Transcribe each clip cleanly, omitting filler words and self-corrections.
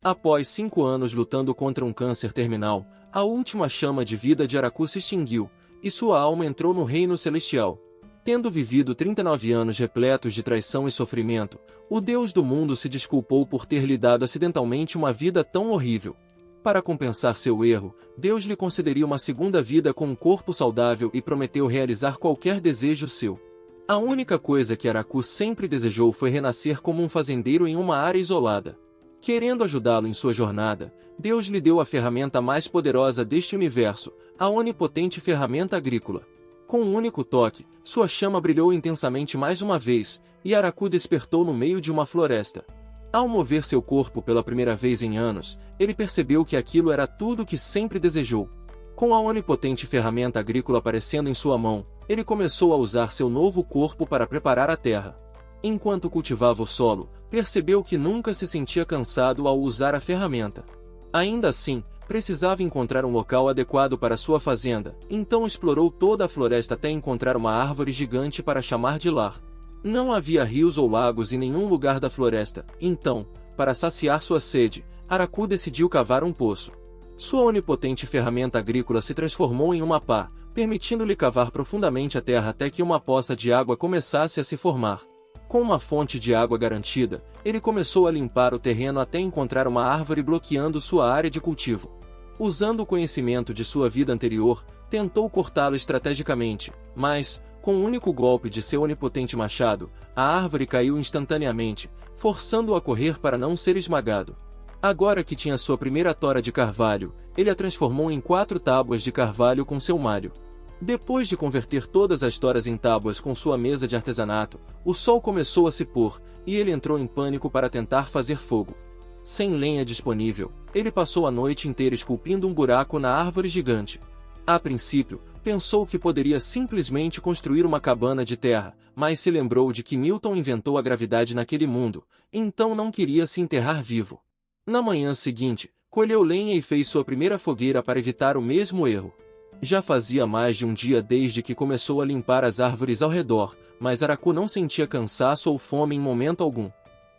Após 5 anos lutando contra um câncer terminal, a última chama de vida de Araku se extinguiu, e sua alma entrou no reino celestial. Tendo vivido 39 anos repletos de traição e sofrimento, o Deus do mundo se desculpou por ter lhe dado acidentalmente uma vida tão horrível. Para compensar seu erro, Deus lhe concederia uma segunda vida com um corpo saudável e prometeu realizar qualquer desejo seu. A única coisa que Araku sempre desejou foi renascer como um fazendeiro em uma área isolada. Querendo ajudá-lo em sua jornada, Deus lhe deu a ferramenta mais poderosa deste universo, a onipotente ferramenta agrícola. Com um único toque, sua chama brilhou intensamente mais uma vez, e Araku despertou no meio de uma floresta. Ao mover seu corpo pela primeira vez em anos, ele percebeu que aquilo era tudo o que sempre desejou. Com a onipotente ferramenta agrícola aparecendo em sua mão, ele começou a usar seu novo corpo para preparar a terra. Enquanto cultivava o solo, percebeu que nunca se sentia cansado ao usar a ferramenta. Ainda assim, precisava encontrar um local adequado para sua fazenda, então explorou toda a floresta até encontrar uma árvore gigante para chamar de lar. Não havia rios ou lagos em nenhum lugar da floresta, então, para saciar sua sede, Araku decidiu cavar um poço. Sua onipotente ferramenta agrícola se transformou em uma pá, permitindo-lhe cavar profundamente a terra até que uma poça de água começasse a se formar. Com uma fonte de água garantida, ele começou a limpar o terreno até encontrar uma árvore bloqueando sua área de cultivo. Usando o conhecimento de sua vida anterior, tentou cortá-lo estrategicamente, mas, com um único golpe de seu onipotente machado, a árvore caiu instantaneamente, forçando-o a correr para não ser esmagado. Agora que tinha sua primeira tora de carvalho, ele a transformou em 4 tábuas de carvalho com seu malho. Depois de converter todas as toras em tábuas com sua mesa de artesanato, o sol começou a se pôr, e ele entrou em pânico para tentar fazer fogo. Sem lenha disponível, ele passou a noite inteira esculpindo um buraco na árvore gigante. A princípio, pensou que poderia simplesmente construir uma cabana de terra, mas se lembrou de que Newton inventou a gravidade naquele mundo, então não queria se enterrar vivo. Na manhã seguinte, colheu lenha e fez sua primeira fogueira para evitar o mesmo erro. Já fazia mais de um dia desde que começou a limpar as árvores ao redor, mas Araku não sentia cansaço ou fome em momento algum.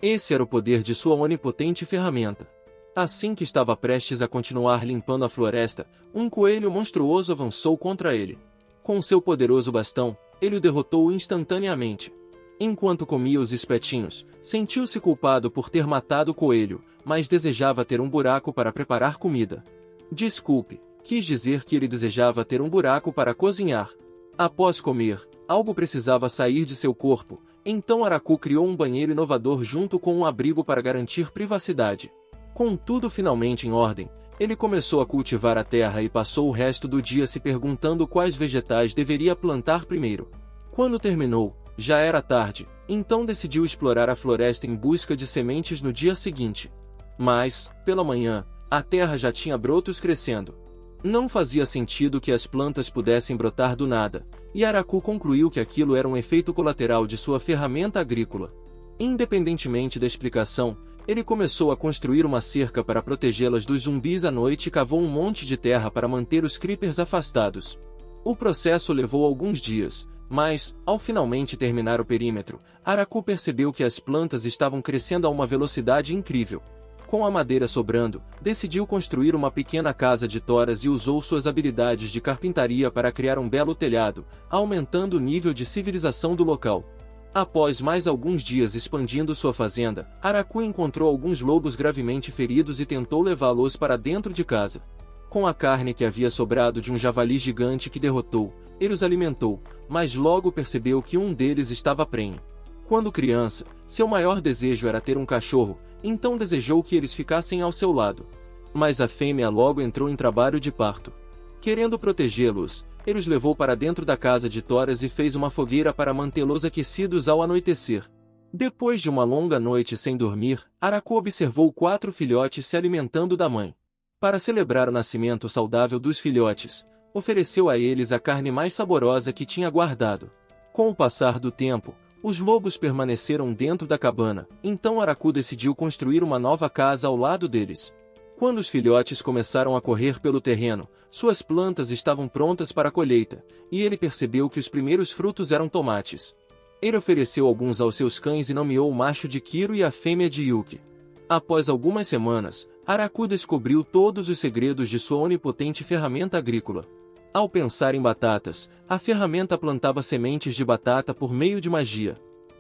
Esse era o poder de sua onipotente ferramenta. Assim que estava prestes a continuar limpando a floresta, um coelho monstruoso avançou contra ele. Com seu poderoso bastão, ele o derrotou instantaneamente. Enquanto comia os espetinhos, sentiu-se culpado por ter matado o coelho, mas desejava ter um buraco para preparar comida. Desculpe, quis dizer que ele desejava ter um buraco para cozinhar. Após comer, algo precisava sair de seu corpo, então Araku criou um banheiro inovador junto com um abrigo para garantir privacidade. Com tudo finalmente em ordem, ele começou a cultivar a terra e passou o resto do dia se perguntando quais vegetais deveria plantar primeiro. Quando terminou, já era tarde, então decidiu explorar a floresta em busca de sementes no dia seguinte. Mas, pela manhã, a terra já tinha brotos crescendo. Não fazia sentido que as plantas pudessem brotar do nada, e Araku concluiu que aquilo era um efeito colateral de sua ferramenta agrícola. Independentemente da explicação, ele começou a construir uma cerca para protegê-las dos zumbis à noite e cavou um monte de terra para manter os creepers afastados. O processo levou alguns dias, mas, ao finalmente terminar o perímetro, Araku percebeu que as plantas estavam crescendo a uma velocidade incrível. Com a madeira sobrando, decidiu construir uma pequena casa de toras e usou suas habilidades de carpintaria para criar um belo telhado, aumentando o nível de civilização do local. Após mais alguns dias expandindo sua fazenda, Araku encontrou alguns lobos gravemente feridos e tentou levá-los para dentro de casa. Com a carne que havia sobrado de um javali gigante que derrotou, ele os alimentou, mas logo percebeu que um deles estava prenhe. Quando criança, seu maior desejo era ter um cachorro, então desejou que eles ficassem ao seu lado. Mas a fêmea logo entrou em trabalho de parto. Querendo protegê-los, ele os levou para dentro da casa de toras e fez uma fogueira para mantê-los aquecidos ao anoitecer. Depois de uma longa noite sem dormir, Araku observou 4 filhotes se alimentando da mãe. Para celebrar o nascimento saudável dos filhotes, ofereceu a eles a carne mais saborosa que tinha guardado. Com o passar do tempo, os lobos permaneceram dentro da cabana, então Araku decidiu construir uma nova casa ao lado deles. Quando os filhotes começaram a correr pelo terreno, suas plantas estavam prontas para a colheita, e ele percebeu que os primeiros frutos eram tomates. Ele ofereceu alguns aos seus cães e nomeou o macho de Kiro e a fêmea de Yuki. Após algumas semanas, Araku descobriu todos os segredos de sua onipotente ferramenta agrícola. Ao pensar em batatas, a ferramenta plantava sementes de batata por meio de magia.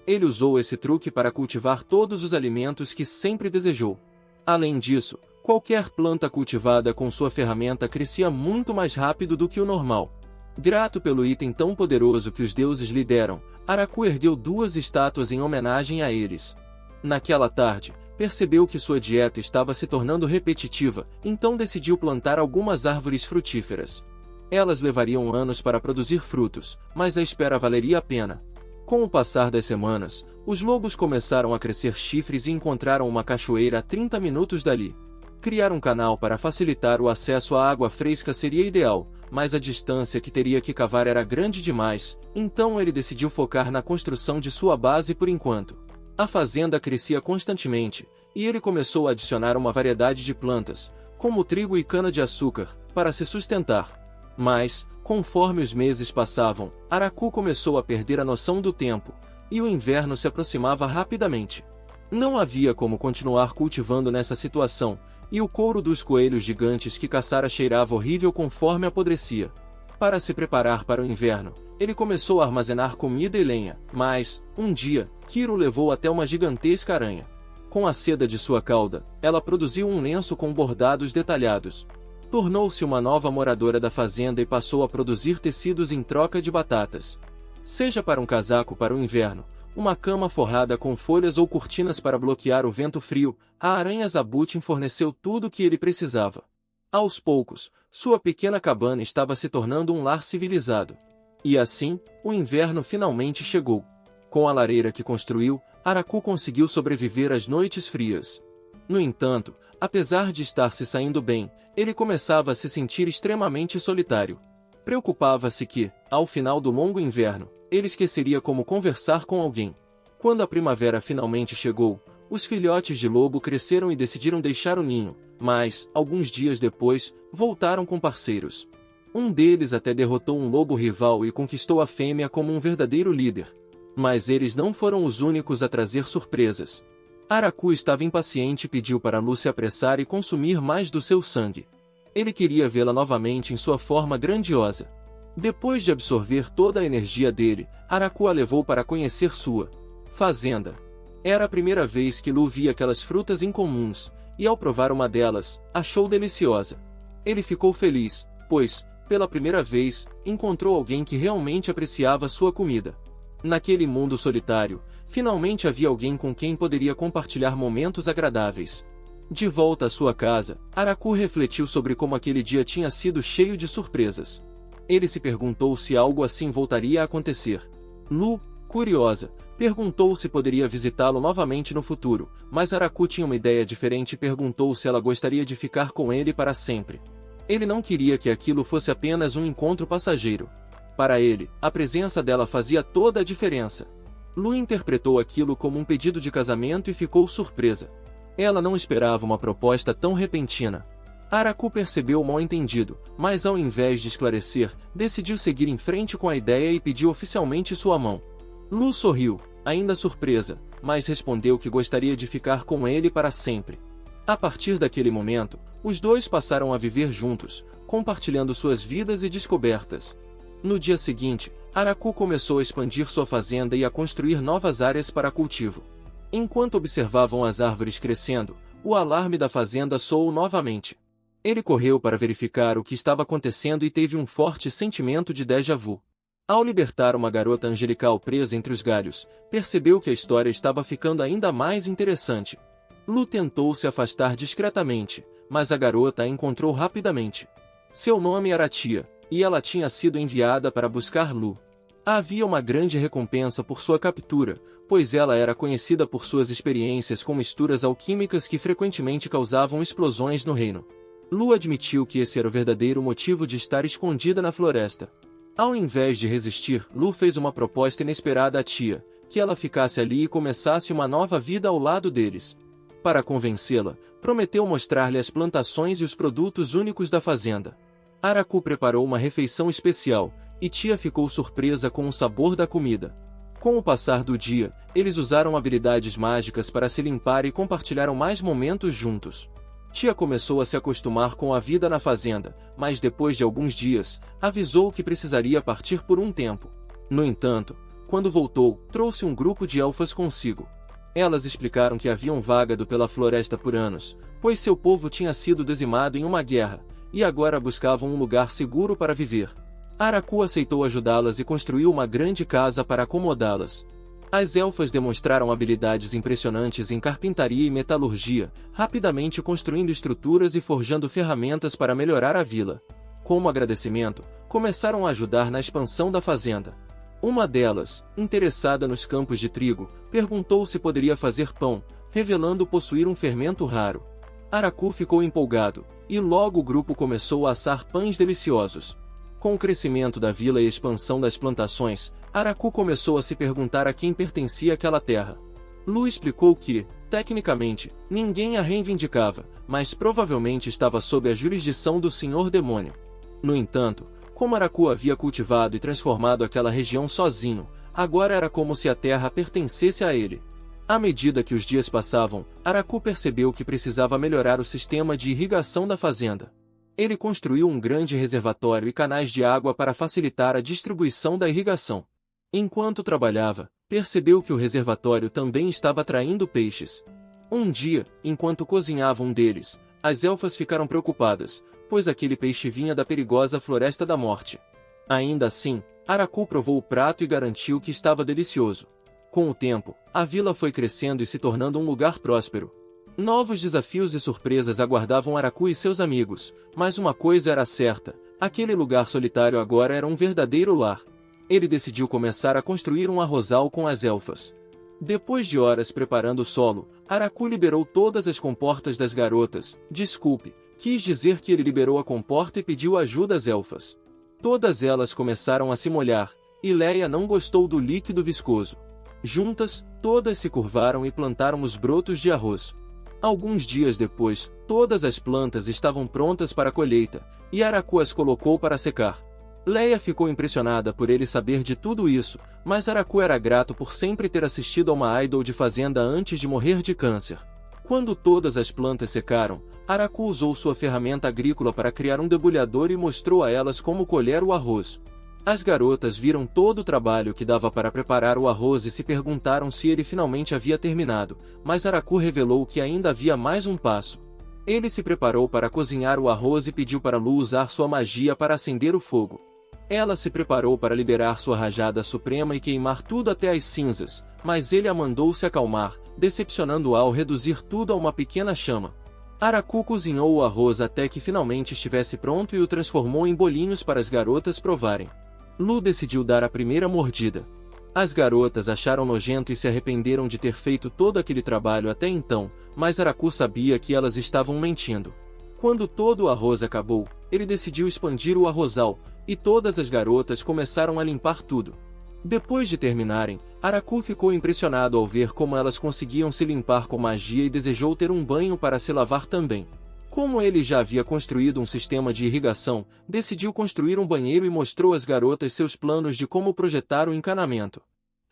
Ele usou esse truque para cultivar todos os alimentos que sempre desejou. Além disso, qualquer planta cultivada com sua ferramenta crescia muito mais rápido do que o normal. Grato pelo item tão poderoso que os deuses lhe deram, Araku ergueu 2 estátuas em homenagem a eles. Naquela tarde, percebeu que sua dieta estava se tornando repetitiva, então decidiu plantar algumas árvores frutíferas. Elas levariam anos para produzir frutos, mas a espera valeria a pena. Com o passar das semanas, os lobos começaram a crescer chifres e encontraram uma cachoeira a 30 minutos dali. Criar um canal para facilitar o acesso à água fresca seria ideal, mas a distância que teria que cavar era grande demais, então ele decidiu focar na construção de sua base por enquanto. A fazenda crescia constantemente, e ele começou a adicionar uma variedade de plantas, como trigo e cana-de-açúcar, para se sustentar. Mas, conforme os meses passavam, Araku começou a perder a noção do tempo, e o inverno se aproximava rapidamente. Não havia como continuar cultivando nessa situação, e o couro dos coelhos gigantes que caçara cheirava horrível conforme apodrecia. Para se preparar para o inverno, ele começou a armazenar comida e lenha, mas, um dia, Kiro levou até uma gigantesca aranha. Com a seda de sua cauda, ela produziu um lenço com bordados detalhados. Tornou-se uma nova moradora da fazenda e passou a produzir tecidos em troca de batatas. Seja para um casaco para o inverno, uma cama forrada com folhas ou cortinas para bloquear o vento frio, a aranha Zabutin forneceu tudo o que ele precisava. Aos poucos, sua pequena cabana estava se tornando um lar civilizado. E assim, o inverno finalmente chegou. Com a lareira que construiu, Araku conseguiu sobreviver às noites frias. No entanto, apesar de estar se saindo bem, ele começava a se sentir extremamente solitário. Preocupava-se que, ao final do longo inverno, ele esqueceria como conversar com alguém. Quando a primavera finalmente chegou, os filhotes de lobo cresceram e decidiram deixar o ninho, mas, alguns dias depois, voltaram com parceiros. Um deles até derrotou um lobo rival e conquistou a fêmea como um verdadeiro líder. Mas eles não foram os únicos a trazer surpresas. Araku estava impaciente e pediu para Lu se apressar e consumir mais do seu sangue. Ele queria vê-la novamente em sua forma grandiosa. Depois de absorver toda a energia dele, Araku a levou para conhecer sua fazenda. Era a primeira vez que Lu via aquelas frutas incomuns, e ao provar uma delas, achou deliciosa. Ele ficou feliz, pois, pela primeira vez, encontrou alguém que realmente apreciava sua comida. Naquele mundo solitário, finalmente havia alguém com quem poderia compartilhar momentos agradáveis. De volta à sua casa, Araku refletiu sobre como aquele dia tinha sido cheio de surpresas. Ele se perguntou se algo assim voltaria a acontecer. Lu, curiosa, perguntou se poderia visitá-lo novamente no futuro, mas Araku tinha uma ideia diferente e perguntou se ela gostaria de ficar com ele para sempre. Ele não queria que aquilo fosse apenas um encontro passageiro. Para ele, a presença dela fazia toda a diferença. Lu interpretou aquilo como um pedido de casamento e ficou surpresa. Ela não esperava uma proposta tão repentina. Araku percebeu o mal-entendido, mas ao invés de esclarecer, decidiu seguir em frente com a ideia e pediu oficialmente sua mão. Lu sorriu, ainda surpresa, mas respondeu que gostaria de ficar com ele para sempre. A partir daquele momento, os dois passaram a viver juntos, compartilhando suas vidas e descobertas. No dia seguinte, Araku começou a expandir sua fazenda e a construir novas áreas para cultivo. Enquanto observavam as árvores crescendo, o alarme da fazenda soou novamente. Ele correu para verificar o que estava acontecendo e teve um forte sentimento de déjà vu. Ao libertar uma garota angelical presa entre os galhos, percebeu que a história estava ficando ainda mais interessante. Lu tentou se afastar discretamente, mas a garota a encontrou rapidamente. Seu nome era Tia, e ela tinha sido enviada para buscar Lu. Havia uma grande recompensa por sua captura, pois ela era conhecida por suas experiências com misturas alquímicas que frequentemente causavam explosões no reino. Lu admitiu que esse era o verdadeiro motivo de estar escondida na floresta. Ao invés de resistir, Lu fez uma proposta inesperada à Tia, que ela ficasse ali e começasse uma nova vida ao lado deles. Para convencê-la, prometeu mostrar-lhe as plantações e os produtos únicos da fazenda. Araku preparou uma refeição especial, e Tia ficou surpresa com o sabor da comida. Com o passar do dia, eles usaram habilidades mágicas para se limpar e compartilharam mais momentos juntos. Tia começou a se acostumar com a vida na fazenda, mas depois de alguns dias, avisou que precisaria partir por um tempo. No entanto, quando voltou, trouxe um grupo de elfas consigo. Elas explicaram que haviam vagado pela floresta por anos, pois seu povo tinha sido dizimado em uma guerra, e agora buscavam um lugar seguro para viver. Araku aceitou ajudá-las e construiu uma grande casa para acomodá-las. As elfas demonstraram habilidades impressionantes em carpintaria e metalurgia, rapidamente construindo estruturas e forjando ferramentas para melhorar a vila. Como agradecimento, começaram a ajudar na expansão da fazenda. Uma delas, interessada nos campos de trigo, perguntou se poderia fazer pão, revelando possuir um fermento raro. Araku ficou empolgado, e logo o grupo começou a assar pães deliciosos. Com o crescimento da vila e a expansão das plantações, Araku começou a se perguntar a quem pertencia aquela terra. Lu explicou que, tecnicamente, ninguém a reivindicava, mas provavelmente estava sob a jurisdição do Senhor Demônio. No entanto, como Araku havia cultivado e transformado aquela região sozinho, agora era como se a terra pertencesse a ele. À medida que os dias passavam, Araku percebeu que precisava melhorar o sistema de irrigação da fazenda. Ele construiu um grande reservatório e canais de água para facilitar a distribuição da irrigação. Enquanto trabalhava, percebeu que o reservatório também estava atraindo peixes. Um dia, enquanto cozinhava um deles, as elfas ficaram preocupadas, pois aquele peixe vinha da perigosa Floresta da Morte. Ainda assim, Araku provou o prato e garantiu que estava delicioso. Com o tempo, a vila foi crescendo e se tornando um lugar próspero. Novos desafios e surpresas aguardavam Araku e seus amigos, mas uma coisa era certa, aquele lugar solitário agora era um verdadeiro lar. Ele decidiu começar a construir um arrozal com as elfas. Depois de horas preparando o solo, Araku liberou todas as comportas das garotas. Desculpe, quis dizer que ele liberou a comporta e pediu ajuda às elfas. Todas elas começaram a se molhar, e Leia não gostou do líquido viscoso. Juntas, todas se curvaram e plantaram os brotos de arroz. Alguns dias depois, todas as plantas estavam prontas para a colheita, e Araku as colocou para secar. Leia ficou impressionada por ele saber de tudo isso, mas Araku era grato por sempre ter assistido a uma idol de fazenda antes de morrer de câncer. Quando todas as plantas secaram, Araku usou sua ferramenta agrícola para criar um debulhador e mostrou a elas como colher o arroz. As garotas viram todo o trabalho que dava para preparar o arroz e se perguntaram se ele finalmente havia terminado, mas Araku revelou que ainda havia mais um passo. Ele se preparou para cozinhar o arroz e pediu para Lu usar sua magia para acender o fogo. Ela se preparou para liberar sua rajada suprema e queimar tudo até as cinzas, mas ele a mandou se acalmar, decepcionando-a ao reduzir tudo a uma pequena chama. Araku cozinhou o arroz até que finalmente estivesse pronto e o transformou em bolinhos para as garotas provarem. Lu decidiu dar a primeira mordida. As garotas acharam nojento e se arrependeram de ter feito todo aquele trabalho até então, mas Araku sabia que elas estavam mentindo. Quando todo o arroz acabou, ele decidiu expandir o arrozal, e todas as garotas começaram a limpar tudo. Depois de terminarem, Araku ficou impressionado ao ver como elas conseguiam se limpar com magia e desejou ter um banho para se lavar também. Como ele já havia construído um sistema de irrigação, decidiu construir um banheiro e mostrou às garotas seus planos de como projetar o encanamento.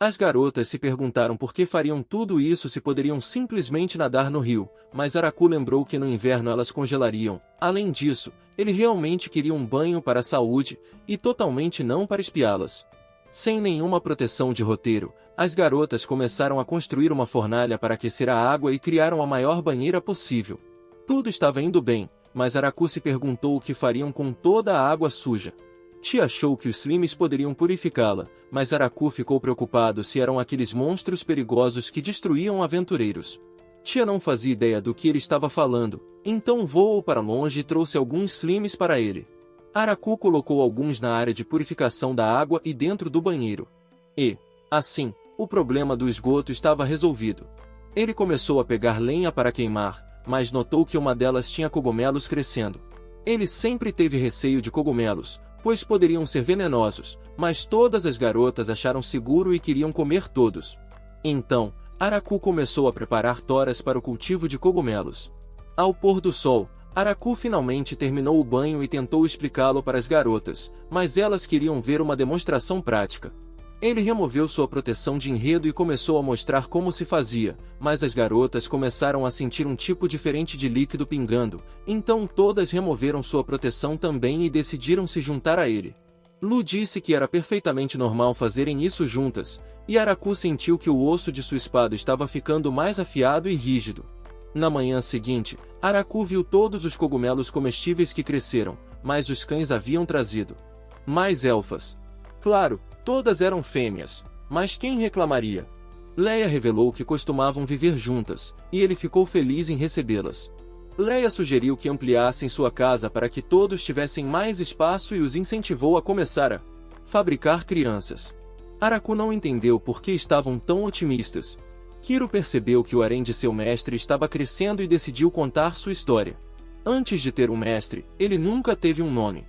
As garotas se perguntaram por que fariam tudo isso se poderiam simplesmente nadar no rio, mas Araku lembrou que no inverno elas congelariam. Além disso, ele realmente queria um banho para a saúde, e totalmente não para espiá-las. Sem nenhuma proteção de roteiro, as garotas começaram a construir uma fornalha para aquecer a água e criaram a maior banheira possível. Tudo estava indo bem, mas Araku se perguntou o que fariam com toda a água suja. Tia achou que os Slimes poderiam purificá-la, mas Araku ficou preocupado se eram aqueles monstros perigosos que destruíam aventureiros. Tia não fazia ideia do que ele estava falando, então voou para longe e trouxe alguns Slimes para ele. Araku colocou alguns na área de purificação da água e dentro do banheiro. E, assim, o problema do esgoto estava resolvido. Ele começou a pegar lenha para queimar, mas notou que uma delas tinha cogumelos crescendo. Ele sempre teve receio de cogumelos, pois poderiam ser venenosos, mas todas as garotas acharam seguro e queriam comer todos. Então, Araku começou a preparar toras para o cultivo de cogumelos. Ao pôr do sol, Araku finalmente terminou o banho e tentou explicá-lo para as garotas, mas elas queriam ver uma demonstração prática. Ele removeu sua proteção de enredo e começou a mostrar como se fazia, mas as garotas começaram a sentir um tipo diferente de líquido pingando, então todas removeram sua proteção também e decidiram se juntar a ele. Lu disse que era perfeitamente normal fazerem isso juntas, e Araku sentiu que o osso de sua espada estava ficando mais afiado e rígido. Na manhã seguinte, Araku viu todos os cogumelos comestíveis que cresceram, mas os cães haviam trazido mais elfas. Claro, todas eram fêmeas, mas quem reclamaria? Leia revelou que costumavam viver juntas, e ele ficou feliz em recebê-las. Leia sugeriu que ampliassem sua casa para que todos tivessem mais espaço e os incentivou a começar a fabricar crianças. Araku não entendeu por que estavam tão otimistas. Kiro percebeu que o harém de seu mestre estava crescendo e decidiu contar sua história. Antes de ter um mestre, ele nunca teve um nome.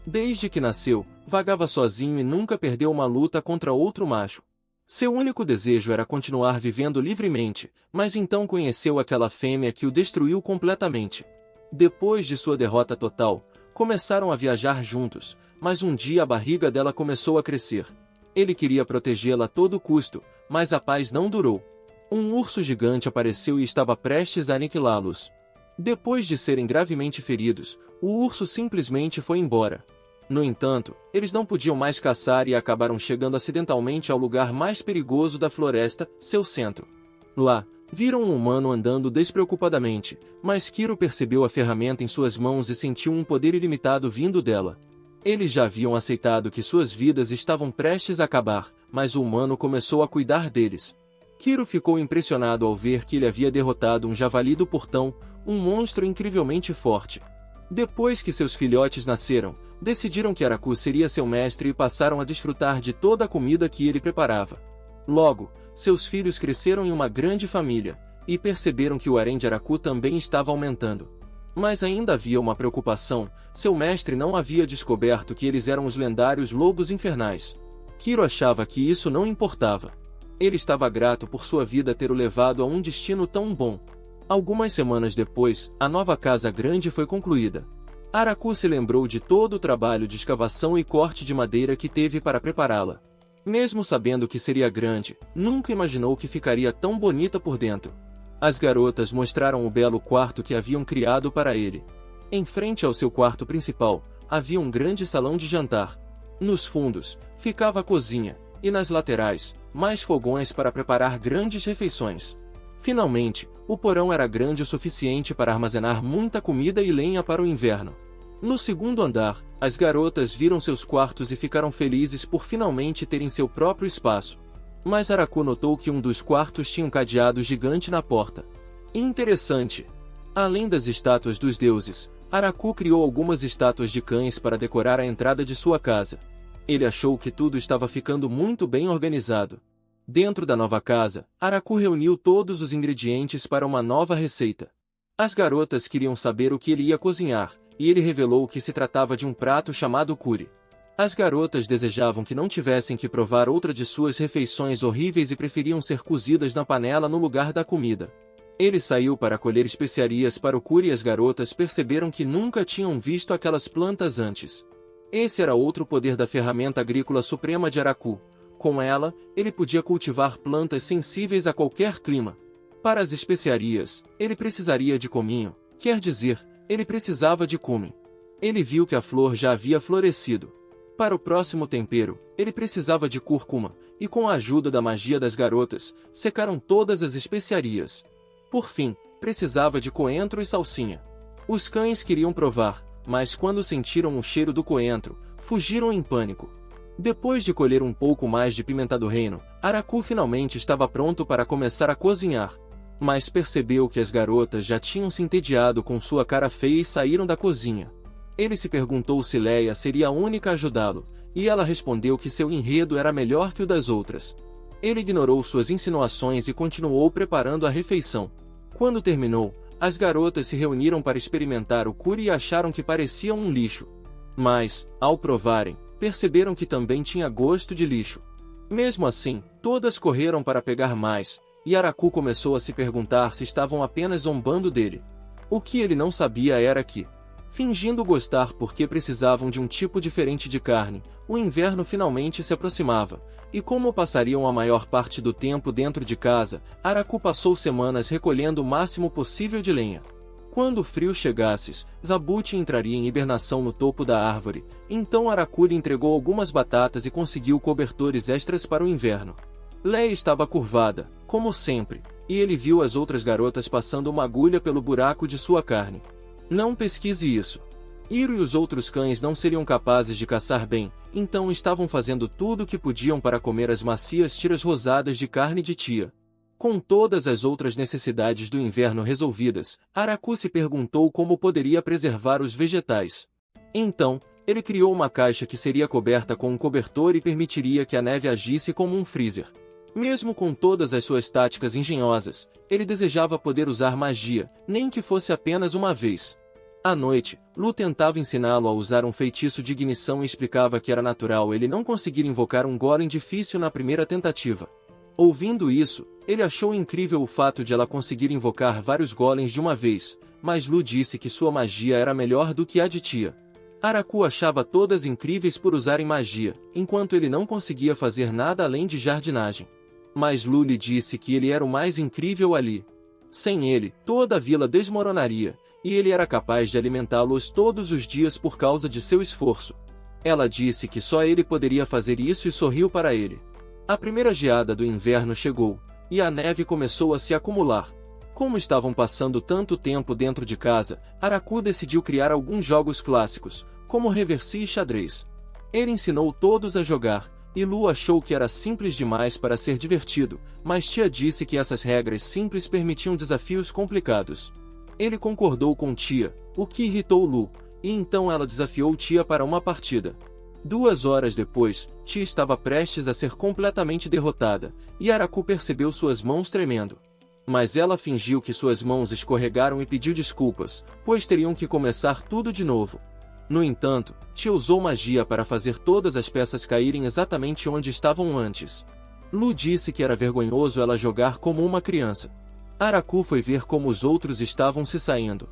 Desde que nasceu, vagava sozinho e nunca perdeu uma luta contra outro macho. Seu único desejo era continuar vivendo livremente, mas então conheceu aquela fêmea que o destruiu completamente. Depois de sua derrota total, começaram a viajar juntos, mas um dia a barriga dela começou a crescer. Ele queria protegê-la a todo custo, mas a paz não durou. Um urso gigante apareceu e estava prestes a aniquilá-los. Depois de serem gravemente feridos, o urso simplesmente foi embora. No entanto, eles não podiam mais caçar e acabaram chegando acidentalmente ao lugar mais perigoso da floresta, seu centro. Lá, viram um humano andando despreocupadamente, mas Kiro percebeu a ferramenta em suas mãos e sentiu um poder ilimitado vindo dela. Eles já haviam aceitado que suas vidas estavam prestes a acabar, mas o humano começou a cuidar deles. Kiro ficou impressionado ao ver que ele havia derrotado um javali do portão, um monstro incrivelmente forte. Depois que seus filhotes nasceram, decidiram que Araku seria seu mestre e passaram a desfrutar de toda a comida que ele preparava. Logo, seus filhos cresceram em uma grande família, e perceberam que o harém de Araku também estava aumentando. Mas ainda havia uma preocupação: seu mestre não havia descoberto que eles eram os lendários lobos infernais. Kiro achava que isso não importava. Ele estava grato por sua vida ter o levado a um destino tão bom. Algumas semanas depois, a nova casa grande foi concluída. Araku se lembrou de todo o trabalho de escavação e corte de madeira que teve para prepará-la. Mesmo sabendo que seria grande, nunca imaginou que ficaria tão bonita por dentro. As garotas mostraram o belo quarto que haviam criado para ele. Em frente ao seu quarto principal, havia um grande salão de jantar. Nos fundos, ficava a cozinha, e nas laterais, mais fogões para preparar grandes refeições. Finalmente, o porão era grande o suficiente para armazenar muita comida e lenha para o inverno. No segundo andar, as garotas viram seus quartos e ficaram felizes por finalmente terem seu próprio espaço. Mas Araku notou que um dos quartos tinha um cadeado gigante na porta. Interessante! Além das estátuas dos deuses, Araku criou algumas estátuas de cães para decorar a entrada de sua casa. Ele achou que tudo estava ficando muito bem organizado. Dentro da nova casa, Araku reuniu todos os ingredientes para uma nova receita. As garotas queriam saber o que ele ia cozinhar, e ele revelou que se tratava de um prato chamado curry. As garotas desejavam que não tivessem que provar outra de suas refeições horríveis e preferiam ser cozidas na panela no lugar da comida. Ele saiu para colher especiarias para o curry e as garotas perceberam que nunca tinham visto aquelas plantas antes. Esse era outro poder da ferramenta agrícola suprema de Araku. Com ela, ele podia cultivar plantas sensíveis a qualquer clima. Para as especiarias, ele precisaria de cominho, quer dizer, ele precisava de cume. Ele viu que a flor já havia florescido. Para o próximo tempero, ele precisava de cúrcuma, e com a ajuda da magia das garotas, secaram todas as especiarias. Por fim, precisava de coentro e salsinha. Os cães queriam provar, mas quando sentiram o cheiro do coentro, fugiram em pânico. Depois de colher um pouco mais de pimenta do reino, Araku finalmente estava pronto para começar a cozinhar. Mas percebeu que as garotas já tinham se entediado com sua cara feia e saíram da cozinha. Ele se perguntou se Leia seria a única a ajudá-lo, e ela respondeu que seu enredo era melhor que o das outras. Ele ignorou suas insinuações e continuou preparando a refeição. Quando terminou, as garotas se reuniram para experimentar o curry e acharam que parecia um lixo. Mas, ao provarem, perceberam que também tinha gosto de lixo. Mesmo assim, todas correram para pegar mais, e Araku começou a se perguntar se estavam apenas zombando dele. O que ele não sabia era que Fingindo gostar porque precisavam de um tipo diferente de carne, o inverno finalmente se aproximava, e como passariam a maior parte do tempo dentro de casa, Araku passou semanas recolhendo o máximo possível de lenha. Quando o frio chegasse, Zabuti entraria em hibernação no topo da árvore, então Araku lhe entregou algumas batatas e conseguiu cobertores extras para o inverno. Leia estava curvada, como sempre, e ele viu as outras garotas passando uma agulha pelo buraco de sua carne. Não pesquise isso. Hiro e os outros cães não seriam capazes de caçar bem, então estavam fazendo tudo o que podiam para comer as macias tiras rosadas de carne de tia. Com todas as outras necessidades do inverno resolvidas, Araku se perguntou como poderia preservar os vegetais. Então, ele criou uma caixa que seria coberta com um cobertor e permitiria que a neve agisse como um freezer. Mesmo com todas as suas táticas engenhosas, ele desejava poder usar magia, nem que fosse apenas uma vez. À noite, Lu tentava ensiná-lo a usar um feitiço de ignição e explicava que era natural ele não conseguir invocar um golem difícil na primeira tentativa. Ouvindo isso, ele achou incrível o fato de ela conseguir invocar vários golems de uma vez, mas Lu disse que sua magia era melhor do que a de tia. Araku achava todas incríveis por usarem magia, enquanto ele não conseguia fazer nada além de jardinagem. Mas Lu lhe disse que ele era o mais incrível ali. Sem ele, toda a vila desmoronaria, e ele era capaz de alimentá-los todos os dias por causa de seu esforço. Ela disse que só ele poderia fazer isso e sorriu para ele. A primeira geada do inverno chegou, e a neve começou a se acumular. Como estavam passando tanto tempo dentro de casa, Araku decidiu criar alguns jogos clássicos, como reversi e xadrez. Ele ensinou todos a jogar, e Lu achou que era simples demais para ser divertido, mas tia disse que essas regras simples permitiam desafios complicados. Ele concordou com tia, o que irritou Lu, e então ela desafiou tia para uma partida. 2 horas depois, tia estava prestes a ser completamente derrotada, e Araku percebeu suas mãos tremendo. Mas ela fingiu que suas mãos escorregaram e pediu desculpas, pois teriam que começar tudo de novo. No entanto, tia usou magia para fazer todas as peças caírem exatamente onde estavam antes. Lu disse que era vergonhoso ela jogar como uma criança. Araku foi ver como os outros estavam se saindo.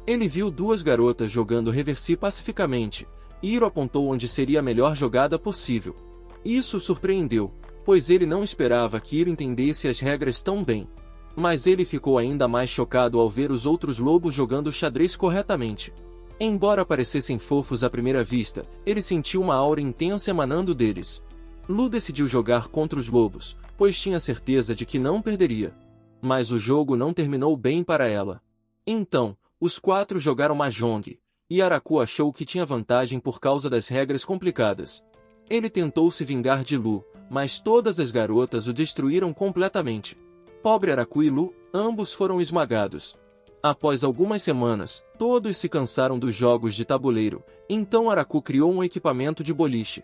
Ele viu 2 garotas jogando reversi pacificamente. Hiro apontou onde seria a melhor jogada possível. Isso o surpreendeu, pois ele não esperava que Hiro entendesse as regras tão bem. Mas ele ficou ainda mais chocado ao ver os outros lobos jogando xadrez corretamente. Embora parecessem fofos à primeira vista, ele sentiu uma aura intensa emanando deles. Lu decidiu jogar contra os lobos, pois tinha certeza de que não perderia. Mas o jogo não terminou bem para ela. Então, os 4 jogaram mahjong, e Araku achou que tinha vantagem por causa das regras complicadas. Ele tentou se vingar de Lu, mas todas as garotas o destruíram completamente. Pobre Araku e Lu, ambos foram esmagados. Após algumas semanas, todos se cansaram dos jogos de tabuleiro, então Araku criou um equipamento de boliche.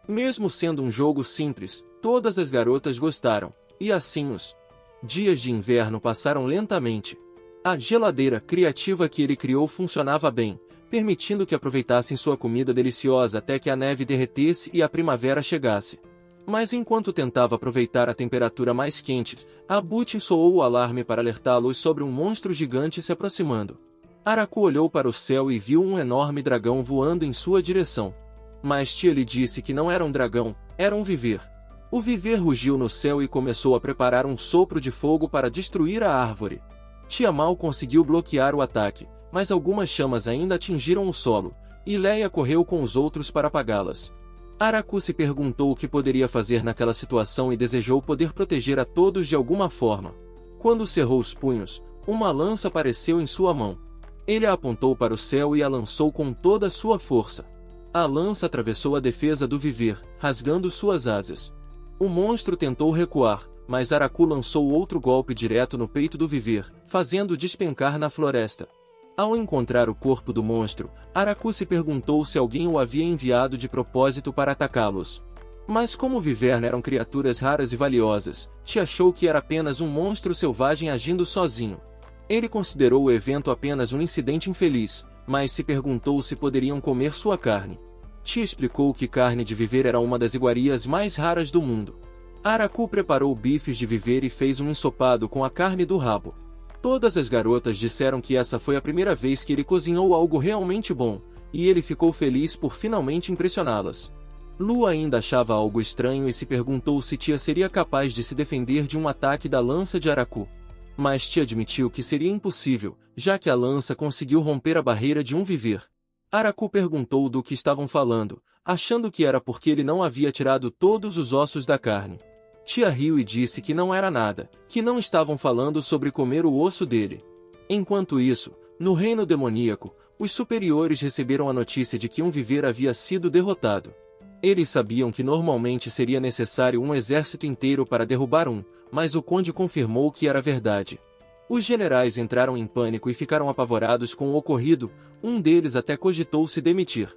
Mesmo sendo um jogo simples, todas as garotas gostaram, e assim os dias de inverno passaram lentamente. A geladeira criativa que ele criou funcionava bem, permitindo que aproveitassem sua comida deliciosa até que a neve derretesse e a primavera chegasse. Mas enquanto tentava aproveitar a temperatura mais quente, Zabuti soou o alarme para alertá-los sobre um monstro gigante se aproximando. Araku olhou para o céu e viu um enorme dragão voando em sua direção. Mas tia lhe disse que não era um dragão, era um viver. O viver rugiu no céu e começou a preparar um sopro de fogo para destruir a árvore. Tia mal conseguiu bloquear o ataque, mas algumas chamas ainda atingiram o solo, e Leia correu com os outros para apagá-las. Araku se perguntou o que poderia fazer naquela situação e desejou poder proteger a todos de alguma forma. Quando cerrou os punhos, uma lança apareceu em sua mão. Ele a apontou para o céu e a lançou com toda a sua força. A lança atravessou a defesa do viver, rasgando suas asas. O monstro tentou recuar, mas Araku lançou outro golpe direto no peito do viver, fazendo despencar na floresta. Ao encontrar o corpo do monstro, Araku se perguntou se alguém o havia enviado de propósito para atacá-los. Mas como Viverna eram criaturas raras e valiosas, tia achou que era apenas um monstro selvagem agindo sozinho. Ele considerou o evento apenas um incidente infeliz, mas se perguntou se poderiam comer sua carne. Tia explicou que carne de viver era uma das iguarias mais raras do mundo. Araku preparou bifes de viver e fez um ensopado com a carne do rabo. Todas as garotas disseram que essa foi a primeira vez que ele cozinhou algo realmente bom, e ele ficou feliz por finalmente impressioná-las. Lu ainda achava algo estranho e se perguntou se Tia seria capaz de se defender de um ataque da lança de Araku. Mas Tia admitiu que seria impossível, já que a lança conseguiu romper a barreira de um viver. Araku perguntou do que estavam falando, achando que era porque ele não havia tirado todos os ossos da carne. Tia riu e disse que não era nada, que não estavam falando sobre comer o osso dele. Enquanto isso, no reino demoníaco, os superiores receberam a notícia de que um viver havia sido derrotado. Eles sabiam que normalmente seria necessário um exército inteiro para derrubar um, mas o conde confirmou que era verdade. Os generais entraram em pânico e ficaram apavorados com o ocorrido, um deles até cogitou se demitir.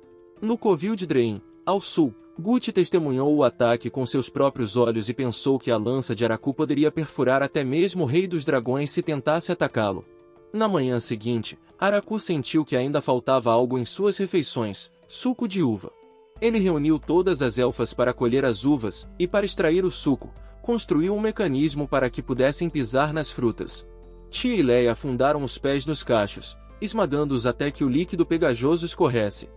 No covil de Drein, ao sul, Guti testemunhou o ataque com seus próprios olhos e pensou que a lança de Araku poderia perfurar até mesmo o rei dos dragões se tentasse atacá-lo. Na manhã seguinte, Araku sentiu que ainda faltava algo em suas refeições, suco de uva. Ele reuniu todas as elfas para colher as uvas, e para extrair o suco, construiu um mecanismo para que pudessem pisar nas frutas. Tia e Leia afundaram os pés nos cachos, esmagando-os até que o líquido pegajoso escorresse.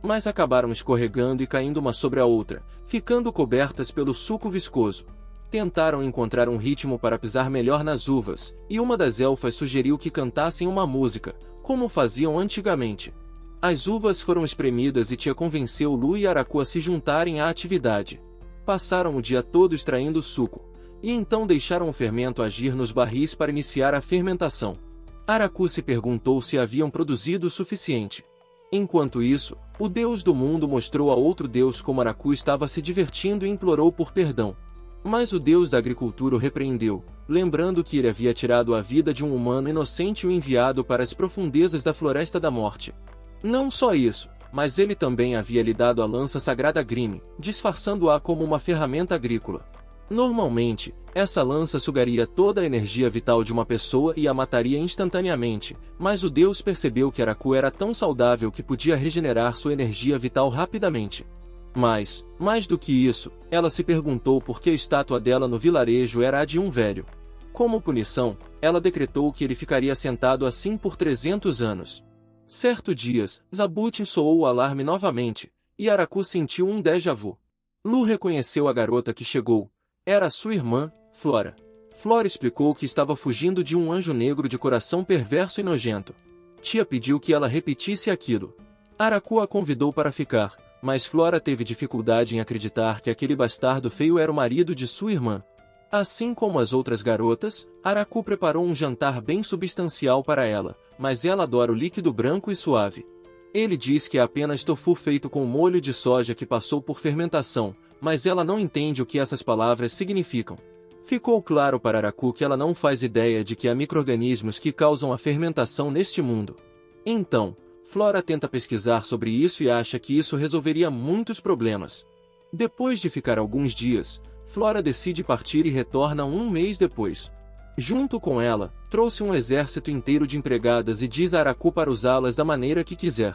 Mas acabaram escorregando e caindo uma sobre a outra, ficando cobertas pelo suco viscoso. Tentaram encontrar um ritmo para pisar melhor nas uvas, e uma das elfas sugeriu que cantassem uma música, como faziam antigamente. As uvas foram espremidas e Tia convenceu Lu e Araku a se juntarem à atividade. Passaram o dia todo extraindo o suco, e então deixaram o fermento agir nos barris para iniciar a fermentação. Araku se perguntou se haviam produzido o suficiente. Enquanto isso, o deus do mundo mostrou a outro deus como Araku estava se divertindo e implorou por perdão. Mas o deus da agricultura o repreendeu, lembrando que ele havia tirado a vida de um humano inocente e o enviado para as profundezas da Floresta da Morte. Não só isso, mas ele também havia lhe dado a lança sagrada Grime, disfarçando-a como uma ferramenta agrícola. Normalmente, essa lança sugaria toda a energia vital de uma pessoa e a mataria instantaneamente, mas o deus percebeu que Araku era tão saudável que podia regenerar sua energia vital rapidamente. Mas, mais do que isso, ela se perguntou por que a estátua dela no vilarejo era a de um velho. Como punição, ela decretou que ele ficaria sentado assim por 300 anos. Certo dia, Zabutin soou o alarme novamente, e Araku sentiu um déjà vu. Lu reconheceu a garota que chegou. Era sua irmã, Flora. Flora explicou que estava fugindo de um anjo negro de coração perverso e nojento. Tia pediu que ela repetisse aquilo. Araku a convidou para ficar, mas Flora teve dificuldade em acreditar que aquele bastardo feio era o marido de sua irmã. Assim como as outras garotas, Araku preparou um jantar bem substancial para ela, mas ela adora o líquido branco e suave. Ele diz que é apenas tofu feito com molho de soja que passou por fermentação, mas ela não entende o que essas palavras significam. Ficou claro para Araku que ela não faz ideia de que há micro-organismos que causam a fermentação neste mundo. Então, Flora tenta pesquisar sobre isso e acha que isso resolveria muitos problemas. Depois de ficar alguns dias, Flora decide partir e retorna um mês depois. Junto com ela, trouxe um exército inteiro de empregadas e diz a Araku para usá-las da maneira que quiser.